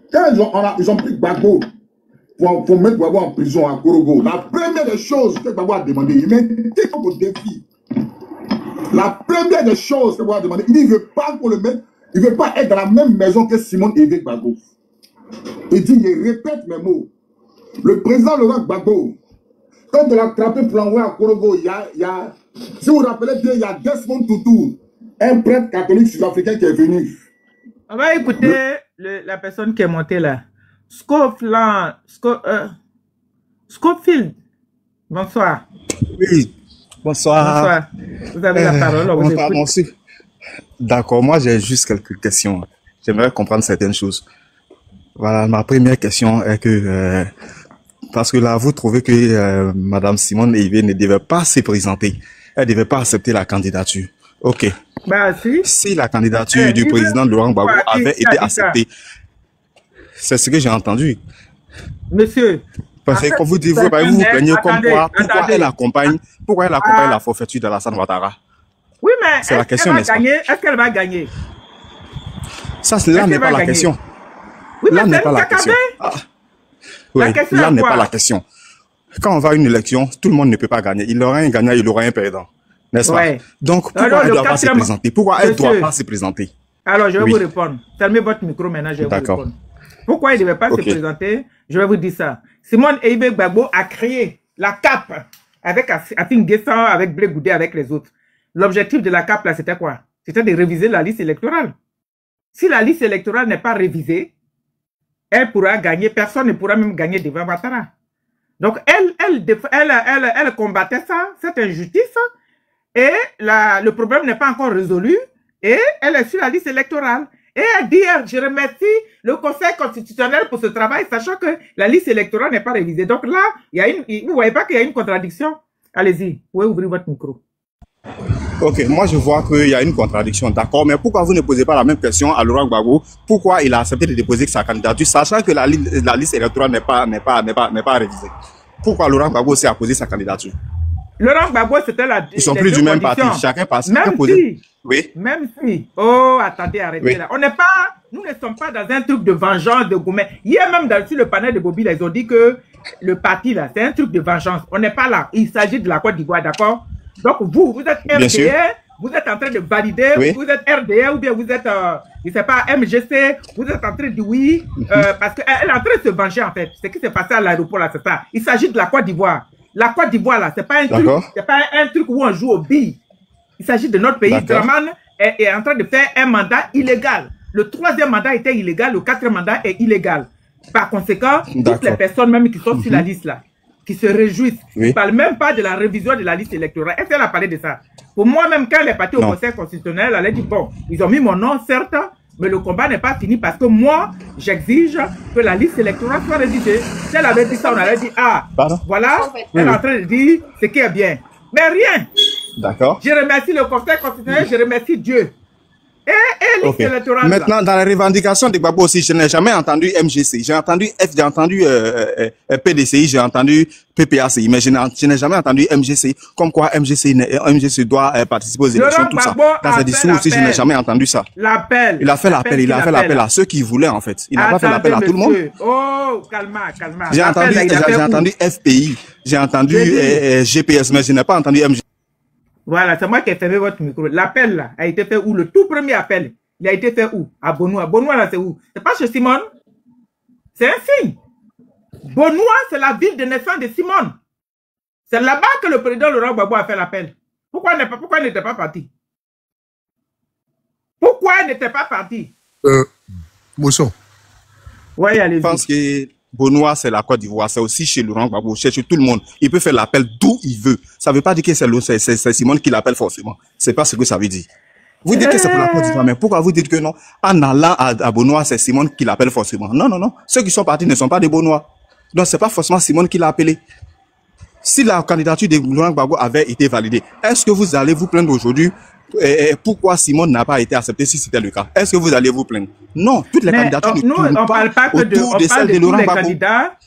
ils ont pris Gbagbo, pour mettre Gbagbo en prison à Korogo, la première des choses que Gbagbo a demandé, il met au défi. La première des choses que Gbagbo a demandé, il dit, il ne veut pas qu'on le mette, il ne veut pas être dans la même maison que Simone et Gbagbo. Il dit, il répète mes mots. Le président Laurent Gbagbo, quand on l'a attrapé pour l'envoyer à Korogo, il y a, si vous vous rappelez bien, il y a Desmond Tutu, un prêtre catholique sud-africain qui est venu. On va écouter la personne qui est montée là. Scofield. Bonsoir. Oui, bonsoir. Vous avez la parole. Bonsoir, monsieur. D'accord, moi j'ai juste quelques questions. J'aimerais comprendre certaines choses. Voilà, ma première question est que, parce que là, vous trouvez que Madame Simone Veil ne devait pas se présenter. Elle ne devait pas accepter la candidature. Ok. Bah, si la candidature du président Laurent Gbagbo avait été acceptée, c'est ce que j'ai entendu. Monsieur. Parce que quand vous dites, vous plaignez comme quoi, pourquoi elle accompagne la forfaiture d'Alassane Ouattara? Oui, mais c'est la question, n'est-ce pas? Est-ce qu'elle va gagner? Ça, là n'est pas la question. Oui, là n'est pas la question. Oui, là n'est pas la question. Quand on va à une élection, tout le monde ne peut pas gagner. Il y aura un gagnant, il y aura un perdant. N'est-ce pas? Donc, pourquoi elle ne doit pas se présenter? Pourquoi elle ne doit pas se présenter? Alors, je vais vous répondre. Fermez votre micro maintenant, je vais vous répondre. Pourquoi il ne devait pas se présenter? Je vais vous dire ça. Simone Veil Gbagbo a créé la CAP avec Afin Guessan, avec Blé Goudé, avec les autres. L'objectif de la CAP, là, c'était quoi? C'était de réviser la liste électorale. Si la liste électorale n'est pas révisée, elle pourra gagner, personne ne pourra même gagner devant Ouattara. Donc, elle combattait ça, cette injustice, et le problème n'est pas encore résolu, et elle est sur la liste électorale. Et elle dit, je remercie le Conseil constitutionnel pour ce travail, sachant que la liste électorale n'est pas révisée. Donc là, vous ne voyez pas qu'il y a une contradiction? Allez-y, vous pouvez ouvrir votre micro. Ok, moi je vois qu'il y a une contradiction, d'accord, mais pourquoi vous ne posez pas la même question à Laurent Gbagbo? Pourquoi il a accepté de déposer sa candidature, sachant que la liste électorale n'est pas révisée? Pourquoi Laurent Gbagbo aussi a posé sa candidature? Laurent Gbagbo, c'était la. Ils sont plus du même parti, chacun passe. Même si. Oh, attendez, arrêtez là. Nous ne sommes pas dans un truc de vengeance, de gourmet. Hier même sur le panel de Bobby, ils ont dit que le parti là, c'est un truc de vengeance. On n'est pas là. Il s'agit de la Côte d'Ivoire, d'accord? Donc vous êtes RDR, vous êtes en train de valider, vous êtes RDR ou bien vous êtes, je sais pas, MGC, vous êtes en train de dire oui, parce qu'elle est en train de se venger en fait. Ce qui s'est passé à l'aéroport là, c'est ça. Il s'agit de la Côte d'Ivoire. La Côte d'Ivoire là, c'est pas un truc, c'est pas un truc où on joue au billes. Il s'agit de notre pays. Dramane est en train de faire un mandat illégal. Le 3e mandat était illégal, le 4e mandat est illégal. Par conséquent, toutes les personnes même qui sont sur la liste là, qui se réjouissent, ne parlent même pas de la révision de la liste électorale. Est-ce qu'elle a parlé de ça? Pour moi, même quand elle est partie au Conseil constitutionnel, elle a dit, bon, ils ont mis mon nom, certes, mais le combat n'est pas fini parce que moi, j'exige que la liste électorale soit révisée. Si elle avait dit ça, on aurait dit, ah, voilà, elle est en train de dire ce qui est bien. Mais rien. D'accord. Je remercie le Conseil constitutionnel, je remercie Dieu. Et liste électorale. Maintenant, dans la revendication de Gbagbo aussi, je n'ai jamais entendu MGC. J'ai entendu PDCI, j'ai entendu PPACI, mais je n'ai jamais entendu MGC. Comme quoi MGC doit participer aux élections, tout ça. Dans ses discours aussi, je n'ai jamais entendu ça. L'appel. Il a fait l'appel à ceux qui voulaient, en fait. Il n'a pas fait l'appel à tout le monde. Oh, calma, calma. J'ai entendu FPI, j'ai entendu GPS, mais je n'ai pas entendu MGC. Voilà, c'est moi qui ai fermé votre micro. L'appel là a été fait où? Le tout premier appel, il a été fait où? À Bonoua. Bonoua là, c'est où? C'est pas chez Simone. C'est un signe. Bonoua, c'est la ville de naissance de Simone. C'est là-bas que le président Laurent Gbagbo a fait l'appel. Pourquoi il n'était pas parti? Pourquoi il n'était pas parti? Mousson. Oui, allez-y. Je pense que Bonoua, c'est la Côte d'Ivoire, c'est aussi chez Laurent Gbagbo, chez tout le monde. Il peut faire l'appel d'où il veut. Ça ne veut pas dire que c'est Simone qui l'appelle forcément. C'est pas ce que ça veut dire. Vous dites que c'est pour la Côte d'Ivoire, mais pourquoi vous dites que non? En allant à Bonoua, c'est Simone qui l'appelle forcément. Non, non, non. Ceux qui sont partis ne sont pas des Bonois. Donc, c'est pas forcément Simone qui l'a appelé. Si la candidature de Laurent Gbagbo avait été validée, est-ce que vous allez vous plaindre aujourd'hui pourquoi Simone n'a pas été acceptée si c'était le cas? Est-ce que vous allez vous plaindre? Non, toutes les candidatures ne tournent pas parle pas que autour de celles de Laurent Gbagbo.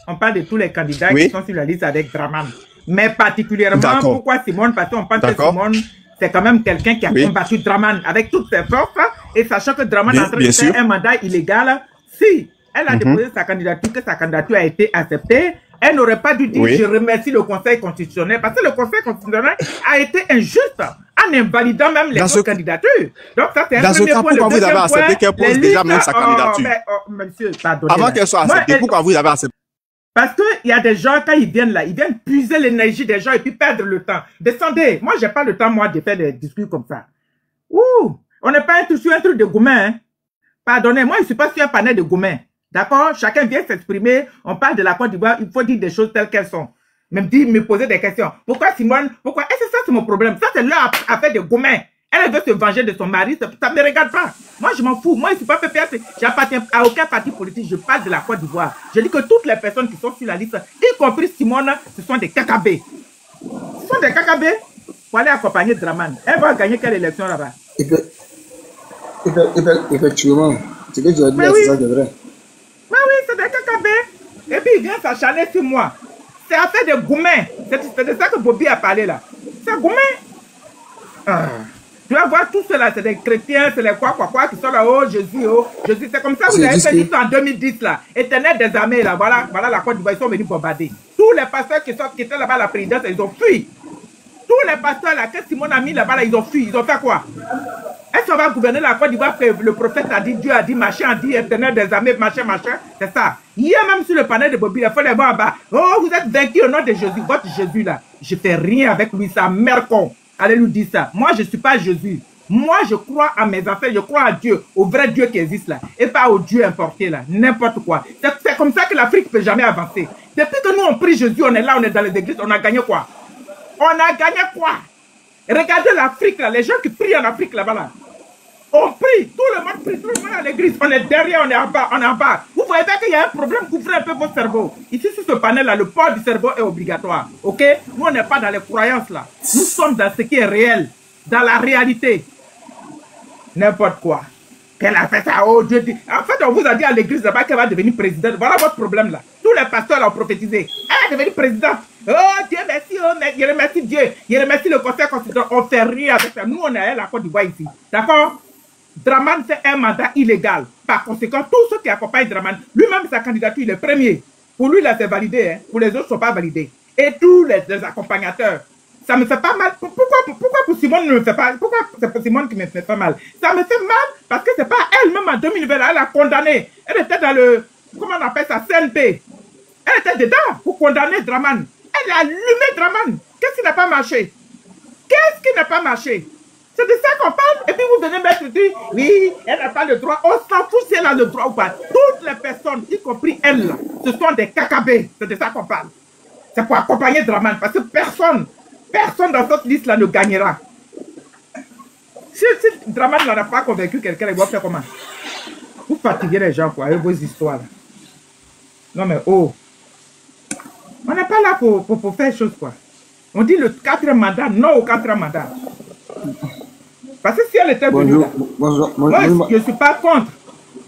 On parle de tous les candidats qui sont sur la liste avec Dramane. Mais particulièrement, pourquoi Simone? Parce qu'on pense que Simone, c'est quand même quelqu'un qui a combattu Dramane avec toutes ses forces. Et sachant que Dramane est en train de faire un mandat illégal, si elle a déposé sa candidature, que sa candidature a été acceptée, elle n'aurait pas dû dire je remercie le Conseil constitutionnel parce que le Conseil constitutionnel a été injuste en invalidant même les autres candidatures. Donc ça c'est un premier point. Pourquoi vous avez accepté qu'elle pose déjà même sa candidature? Monsieur, pardonnez. Avant qu'elle soit acceptée, pourquoi vous avez accepté? Parce qu'il y a des gens, quand ils viennent là, ils viennent puiser l'énergie des gens et puis perdre le temps. Descendez. Moi, j'ai pas le temps, moi, de faire des discours comme ça. Ouh, on n'est pas sur un truc de gourmet, hein. Pardonnez, moi, je suis pas sur un panel de gourmet. D'accord? Chacun vient s'exprimer. On parle de la Côte d'Ivoire. Il faut dire des choses telles qu'elles sont. Même dire, me poser des questions. Pourquoi Simone? Pourquoi? Et c'est ça, c'est mon problème. Ça, c'est leur affaire de gourmet. Elle veut se venger de son mari. Ça ne me regarde pas. Moi, je m'en fous. Moi, je ne suis pas PPAC. J'appartiens à aucun parti politique. Je parle de la Côte d'Ivoire. Je dis que toutes les personnes qui sont sur la liste, y compris Simone, ce sont des cacabés. Ce sont des cacabés. Pour aller accompagner Dramane. Elle va gagner quelle élection là-bas? Effectivement. Ce que tu as dit, c'est ça de vrai. Mais oui, c'est des cacabés. Et puis, il vient s'acharner sur moi. C'est affaire de gourmet. C'est de ça que Bobby a parlé là. C'est gourmet. Tu vas voir tout cela, c'est des chrétiens, c'est les quoi, qui sont là, oh Jésus, oh Jésus. C'est comme ça que vous avez fait l'histoire en 2010 là. Éternel des armées là, voilà la Côte d'Ivoire, ils sont venus bombarder. Tous les pasteurs qui étaient là-bas à la présidence, ils ont fui. Tous les pasteurs là, que Simone a mis là-bas, là, ils ont fui. Ils ont fait quoi? Est-ce qu'on va gouverner la Côte d'Ivoire que le prophète a dit, Dieu a dit, machin, a dit, éternel des armées, machin. C'est ça. Hier même sur le panel de Bobby, il faut les voir en bas. Oh, vous êtes vaincus au nom de Jésus. Votre Jésus là, je fais rien avec lui, sa mère con. Allez lui dire ça. Moi, je ne suis pas Jésus. Moi, je crois à mes affaires, je crois à Dieu, au vrai Dieu qui existe là, et pas au Dieu importé là, n'importe quoi. C'est comme ça que l'Afrique ne peut jamais avancer. Depuis que nous on prie Jésus, on est là, on est dans les églises, on a gagné quoi? On a gagné quoi? Regardez l'Afrique là, les gens qui prient en Afrique là-bas là. On prie, tout le monde prie, tout le monde à l'église, on est derrière, on est en bas, on est en bas. Vous voyez bien qu'il y a un problème, couvrez un peu votre cerveau. Ici, sur ce panel-là, le port du cerveau est obligatoire, ok? Nous, on n'est pas dans les croyances là. Nous sommes dans ce qui est réel. dans la réalité. N'importe quoi. Qu'elle a fait ça, oh Dieu dit. En fait, on vous a dit à l'église là-bas qu'elle va devenir présidente. Voilà votre problème là. Tous les pasteurs l'ont prophétisé. Elle va devenir présidente. Oh Dieu merci, oh je remercie Dieu. Je remercie le conseil constitutionnel. On fait rien avec ça. Nous, on est à la Côte d'Ivoire ici. D'accord? Draman, c'est un mandat illégal. Par conséquent, tous ceux qui accompagnent Draman, lui-même, sa candidature, il est premier. Pour lui, là, c'est validé. Hein. Pour les autres, ne sont pas validés. Et tous les accompagnateurs. Ça me fait pas mal. Pourquoi pour Simone ne me fait pas? Pourquoi c'est pour Simone qui me fait pas mal? Ça me fait mal parce que c'est pas elle-même en 2020, elle a condamné. Elle était dans le, comment on appelle ça, CNP. Elle était dedans pour condamner Draman. Elle a allumé Draman. Qu'est-ce qui n'a pas marché? Qu'est-ce qui n'a pas marché? C'est de ça qu'on parle. Et puis vous venez mettre dit, oui, elle n'a pas le droit. On s'en fout si elle a le droit ou pas. Toutes les personnes, y compris elle, ce sont des cacabés. C'est de ça qu'on parle. C'est pour accompagner Draman parce que personne dans cette liste-là ne gagnera. Si Draman n'a pas convaincu quelqu'un, il va faire comment? Vous fatiguez les gens, quoi, avec vos histoires. Là. Non, mais oh. On n'est pas là pour faire chose, quoi. On dit le 4e mandat, non au 4e mandat. Parce que si elle était venue là, moi, je ne suis pas contre.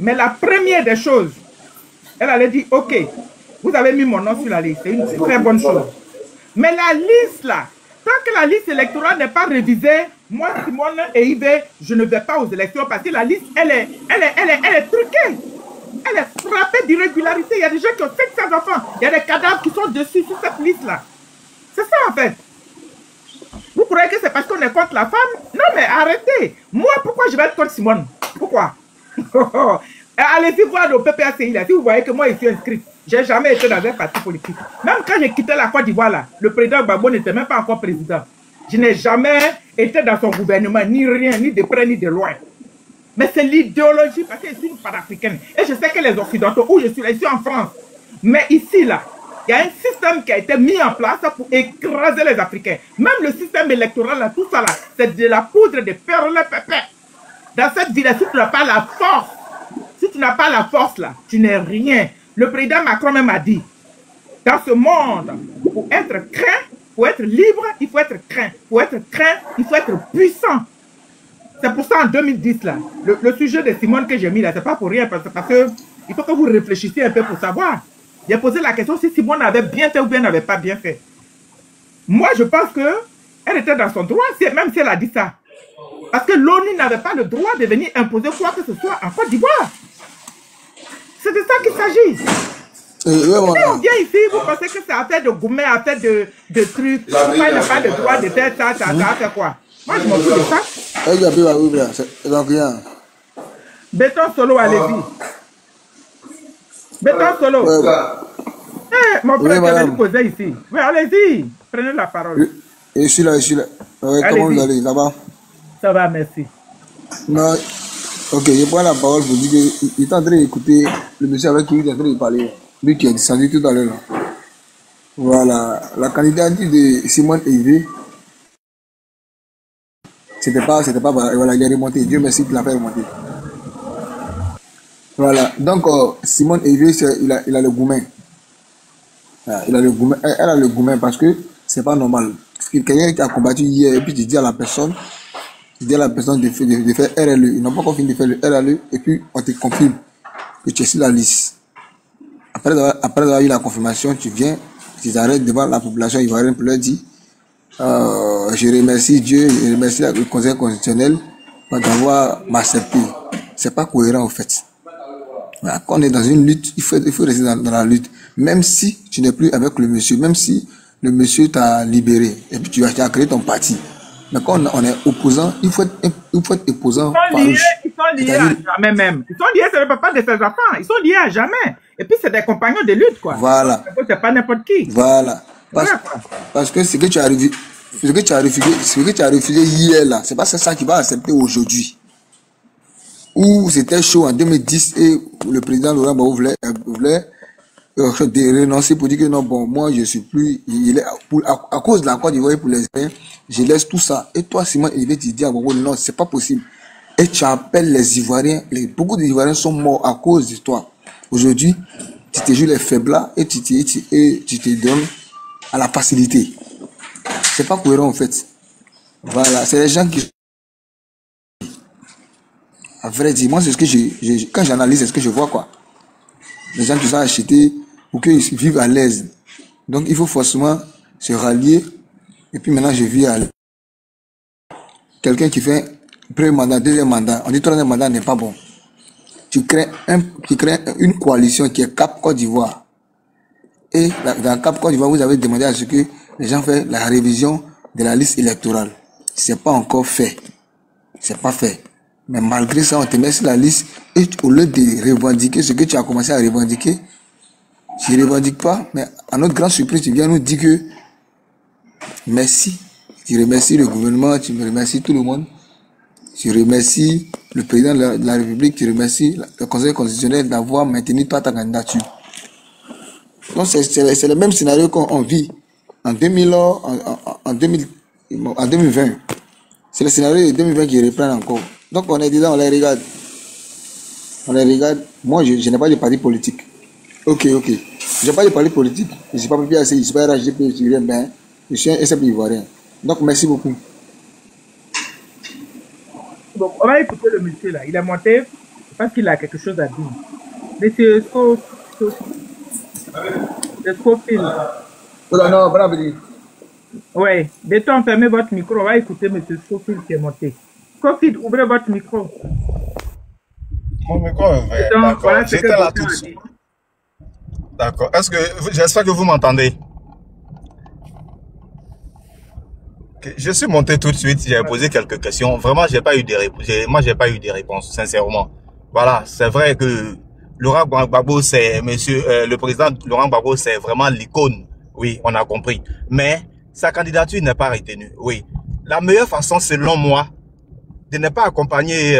Mais la première des choses, elle allait dire, ok, vous avez mis mon nom sur la liste. C'est une très bonne chose. Mais la liste, là, tant que la liste électorale n'est pas révisée, moi, Simone et Yves, je ne vais pas aux élections parce que la liste, elle est truquée. Elle est frappée d'irrégularité. Il y a des gens qui ont 500 enfants. Il y a des cadavres qui sont dessus sur cette liste-là. C'est ça, en fait. Vous croyez que c'est parce qu'on est contre la femme? Non, mais arrêtez. Moi, pourquoi je vais être contre Simone? Pourquoi? Allez-y voir le PPACI, là. Si vous voyez que moi, je suis inscrite. Je n'ai jamais été dans un parti politique. Même quand j'ai quitté la Côte d'Ivoire, là, le président Gbagbo n'était même pas encore président. Je n'ai jamais été dans son gouvernement, ni rien, ni de près, ni de loin. Mais c'est l'idéologie, parce que je suis une panafricaine. Et je sais que les Occidentaux, où je suis là, ici en France. Mais ici, là, il y a un système qui a été mis en place pour écraser les Africains. Même le système électoral, là, tout ça, là, c'est de la poudre de perle-pépé. Dans cette ville, si tu n'as pas la force, si tu n'as pas la force, là, tu n'es rien. Le président Macron même a dit, dans ce monde, pour être craint, pour être libre, il faut être craint. Pour être craint, il faut être puissant. C'est pour ça en 2010, là, le sujet de Simone que j'ai mis là, c'est pas pour rien, parce que il faut que vous réfléchissiez un peu pour savoir. J'ai posé la question si Simone avait bien fait ou bien n'avait pas bien fait. Moi, je pense qu'elle était dans son droit, même si elle a dit ça. Parce que l'ONU n'avait pas le droit de venir imposer quoi que ce soit en Côte d'Ivoire. C'est de ça qu'il s'agit. Et on vient ici, vous pensez que c'est affaire de gourmet, affaire de trucs. Pourquoi elle n'a pas le droit de faire ça, faire quoi? Moi, je m'en fous de ça. Béton solo, allez-y. Béton solo. Mon frère qui avait posé ici. Oui, allez-y. Prenez la parole. Je suis là. Comment vous allez? Ça va? Ça va, merci. Non. Ok, je prends la parole pour dire qu'il est en train d'écouter le monsieur avec qui il est en train de parler. Lui qui est descendu tout à l'heure. Voilà. La candidature de Simone Evé, c'était pas, voilà, il est remonté. Dieu merci qu'il l'a fait remonter. Voilà. Donc, Simone Evé, il a le goumen. Il a le goumen. Elle a le goumen parce que c'est pas normal. Quelqu'un qui a combattu hier, et puis tu dis à la personne, de faire RLE. Ils n'ont pas encore fini de faire le RLE, et puis on te confirme que tu es sur la liste. Après avoir eu la confirmation, tu viens, tu t'arrêtes devant la population ivoirienne pour leur dire je remercie Dieu, je remercie le Conseil constitutionnel d'avoir m'accepté. C'est pas cohérent en fait. Quand on est dans une lutte, il faut rester dans la lutte. Même si tu n'es plus avec le monsieur, même si le monsieur t'a libéré, et puis tu as créé ton parti. Mais quand on est opposant, il faut être opposant. Ils sont liés à jamais même. Ils sont liés, c'est le papa de ses enfants. Ils sont liés à jamais. Et puis c'est des compagnons de lutte, quoi. Voilà. C'est pas n'importe qui. Voilà. Parce que ce que tu as refusé hier là, c'est pas ça qui va accepter aujourd'hui. Où c'était chaud en 2010 et le président Laurent Gbagbo voulait renoncer pour dire que non, bon, moi je suis plus, à cause de la Côte d'Ivoire pour les Ivoiriens, je laisse tout ça. Et toi, Simone, il va te dire, bon, non, c'est pas possible. Et tu appelles les Ivoiriens, beaucoup d'Ivoiriens sont morts à cause de toi. Aujourd'hui, tu te joues les faibles et tu te donnes à la facilité. C'est pas cohérent en fait. Voilà, c'est les gens qui... À vrai dire, moi, c'est ce que quand j'analyse, c'est ce que je vois, quoi. Les gens qui sont achetés pour qu'ils vivent à l'aise. Donc, il faut forcément se rallier. Et puis maintenant, je vis à l'aise. Quelqu'un qui fait premier mandat, deuxième mandat, on dit troisième mandat n'est pas bon. Tu crées une coalition qui est Cap Côte d'Ivoire. Et dans Cap Côte d'Ivoire, vous avez demandé à ce que les gens fassent la révision de la liste électorale. C'est pas encore fait. C'est pas fait. Mais malgré ça, on te met sur la liste et au lieu de revendiquer ce que tu as commencé à revendiquer, tu ne revendiques pas, mais à notre grande surprise, tu viens nous dire que merci. Tu remercies le gouvernement, tu remercies tout le monde. Tu remercies le président de la République, tu remercies le Conseil constitutionnel d'avoir maintenu toi ta candidature. Donc c'est le même scénario qu'on vit en 2020. C'est le scénario de 2020 qui reprend encore. Donc on est dedans, on les regarde. On les regarde. Moi, je n'ai pas de parti politique. Ok. Je n'ai pas de parti politique. Je ne suis pas PPAC, je ne suis pas RHDP, je suis rien, ben, je suis un simple Ivoirien. Donc merci beaucoup. Donc on va écouter le monsieur là. Il est monté parce qu'il a quelque chose à dire. Monsieur Scofield. Non, bravo. Oui, détends, fermez votre micro. On va écouter monsieur Scofield qui est monté. Scofield, ouvrez votre micro. Mon micro est ouvert. D'accord. Voilà, j'étais là tout de suite. D'accord. J'espère que vous m'entendez. Okay. Je suis monté tout de suite. J'ai posé quelques questions. Vraiment, j'ai pas eu des réponses. J'ai pas eu des réponses, sincèrement. Voilà, c'est vrai que Laurent Gbagbo, c'est le président Laurent Gbagbo, c'est vraiment l'icône. Oui, on a compris. Mais sa candidature n'est pas retenue. Oui. La meilleure façon, selon moi, de ne pas accompagner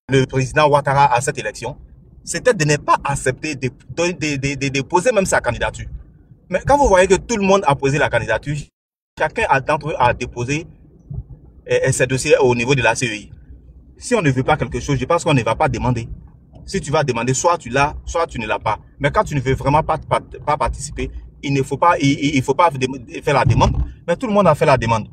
le président Ouattara à cette élection, c'était de ne pas accepter de déposer même sa candidature. Mais quand vous voyez que tout le monde a posé la candidature, chacun d'entre eux a déposé ses dossiers au niveau de la CEI. Si on ne veut pas quelque chose, je pense qu'on ne va pas demander. Si tu vas demander, soit tu l'as, soit tu ne l'as pas. Mais quand tu ne veux vraiment pas participer, il ne faut pas, il faut pas faire la demande. Mais tout le monde a fait la demande.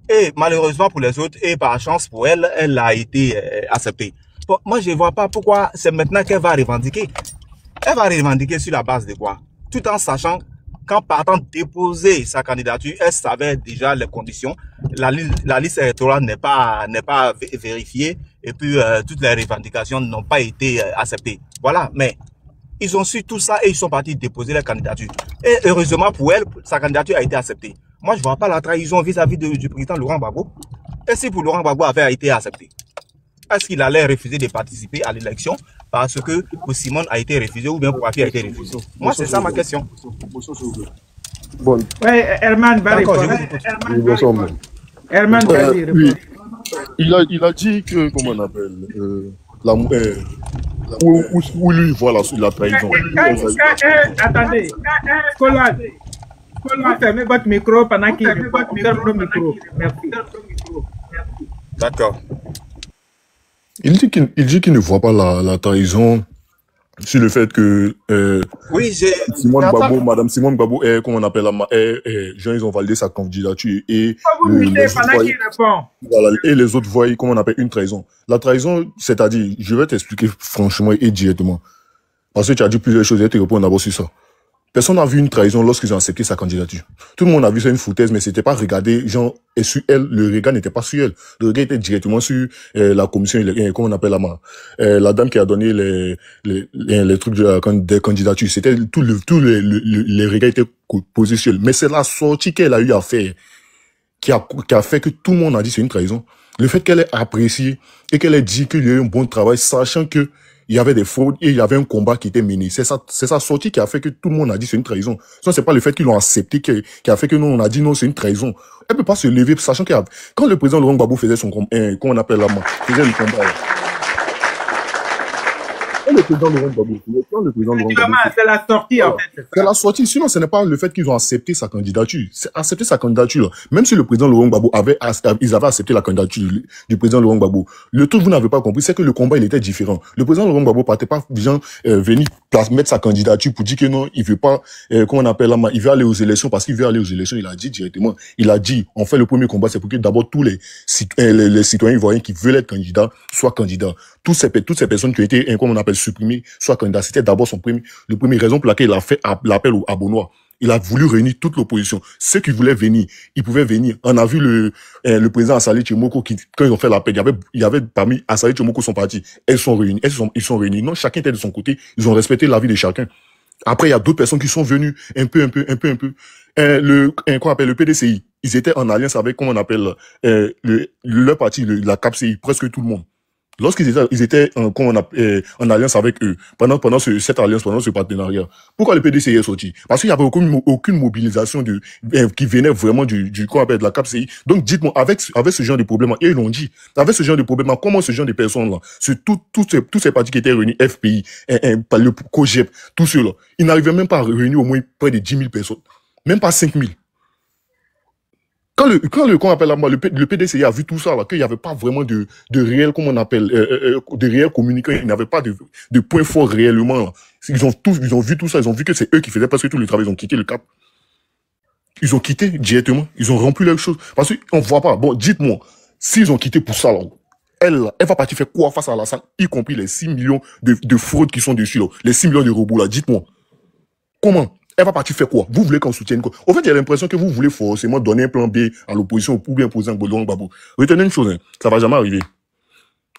Et malheureusement pour les autres, et par chance pour elle, elle a été acceptée. Bon, moi, je ne vois pas pourquoi c'est maintenant qu'elle va revendiquer. Elle va revendiquer sur la base de quoi? Tout en sachant qu'en partant déposer sa candidature, elle savait déjà les conditions. La liste électorale n'est pas vérifiée et puis toutes les revendications n'ont pas été acceptées. Voilà, mais ils ont su tout ça et ils sont partis déposer leur candidature. Et heureusement pour elle, sa candidature a été acceptée. Moi, je ne vois pas la trahison vis-à-vis du président Laurent Gbagbo. Et si pour Laurent Gbagbo avait été accepté, est-ce qu'il allait refuser de participer à l'élection parce que pour Simone a été refusé ou bien pour Afi a été refusé? Moi, c'est ça ma question. Bon. Oui, Herman va répondre. Herman va répondre. Oui. Il a dit que, comment on appelle, où lui voit la trahison. Attendez, Colade, fermez votre micro pendant qu'il répond. Fermez le micro. Merci. D'accord. Il dit qu'il ne voit pas la trahison sur le fait que oui, Madame Simone Gbagbo, comment on appelle gens, ils ont validé sa candidature et et les autres voient, comment on appelle, une trahison. La trahison, c'est-à-dire, je vais t'expliquer franchement et directement. Parce que tu as dit plusieurs choses et tu réponds d'abord sur ça. Personne n'a vu une trahison lorsqu'ils ont accepté sa candidature. Tout le monde a vu ça une foutaise, mais c'était pas regardé, genre, et sur elle, le regard n'était pas sur elle. Le regard était directement sur la commission, comment on appelle la dame qui a donné les trucs des candidatures. C'était tous les regards étaient posés sur elle. Mais c'est la sortie qu'elle a eu à faire qui a fait que tout le monde a dit c'est une trahison. Le fait qu'elle ait apprécié et qu'elle ait dit qu'il y a eu un bon travail, sachant que il y avait des fraudes et il y avait un combat qui était mené. C'est sa sortie qui a fait que tout le monde a dit c'est une trahison. Ça, c'est pas le fait qu'ils l'ont accepté qui a fait que nous, on a dit non, c'est une trahison. Elle peut pas se lever, sachant quand le président Laurent Gbagbo faisait son combat, comment on appelle faisait le combat. Quand le président Laurent Gbagbo, quand le président Laurent Gbagbo, C'est la sortie, en fait. c'est la sortie. Sinon, ce n'est pas le fait qu'ils ont accepté sa candidature. C'est accepter sa candidature. Même si le président Laurent Gbagbo ils avaient accepté la candidature du président Laurent Gbagbo. Le truc que vous n'avez pas compris, c'est que le combat, il était différent. Le président Laurent Gbagbo partait pas venir mettre sa candidature pour dire que non, il veut pas, comment on appelle là, il veut aller aux élections parce qu'il veut aller aux élections. Il a dit directement, il a dit, on fait le premier combat, c'est pour que d'abord tous les citoyens ivoiriens qui veulent être candidats soient candidats. Toutes ces personnes qui ont été, comme on appelle, supprimées, soient candidats. C'était d'abord le premier raison pour laquelle il a fait l'appel au Abonois. Il a voulu réunir toute l'opposition. Ceux qui voulaient venir, ils pouvaient venir. On a vu le président Assali Tchimoko quand ils ont fait l'appel, il y avait parmi Assali Tchimoko son parti. Ils sont réunis. Non, chacun était de son côté. Ils ont respecté l'avis de chacun. Après, il y a d'autres personnes qui sont venues un peu. Qu'on appelle le PDCI. Ils étaient en alliance avec, comment on appelle, leur parti, la CAPCI, presque tout le monde. Lorsqu'ils étaient en alliance avec eux, pendant cette alliance, pendant ce partenariat, pourquoi le PDCI est sorti? Parce qu'il n'y avait aucune mobilisation qui venait vraiment qu'on appelle de la CAPCI. Donc, dites-moi, avec ce genre de problème, et ils l'ont dit, avec ce genre de problème, comment ce genre de personnes-là, sur tous ces partis qui étaient réunis, FPI, le COGEP, tous ceux-là, ils n'arrivaient même pas à réunir au moins près de 10 000 personnes. Même pas 5 000. Quand le PDCI a vu tout ça, là, qu'il n'y avait pas vraiment de réel, comment on appelle, de réel communicants, il n'y avait pas de point fort réellement, là. Ils ont vu tout ça, ils ont vu que c'est eux qui faisaient presque tout le travail, ils ont quitté le cap. Ils ont quitté directement, ils ont rempli leurs choses. Parce qu'on voit pas. Bon, dites-moi, s'ils ont quitté pour ça, là, elle va partir faire quoi face à Alassane, y compris les 6 millions de fraudes qui sont dessus, là, les 6 millions de robots, là, dites-moi. Comment? Elle va partir faire quoi? Vous voulez qu'on soutienne quoi? En fait, il y a l'impression que vous voulez forcément donner un plan B à l'opposition ou bien poser un Laurent Gbagbo. Retenez une chose, hein, ça va jamais arriver.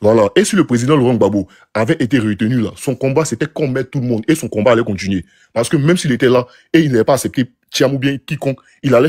Voilà. Et si le président Laurent Gbagbo avait été retenu là, son combat c'était combattre tout le monde et son combat allait continuer. Parce que même s'il était là et il n'avait pas accepté Thiam ou bien quiconque, il allait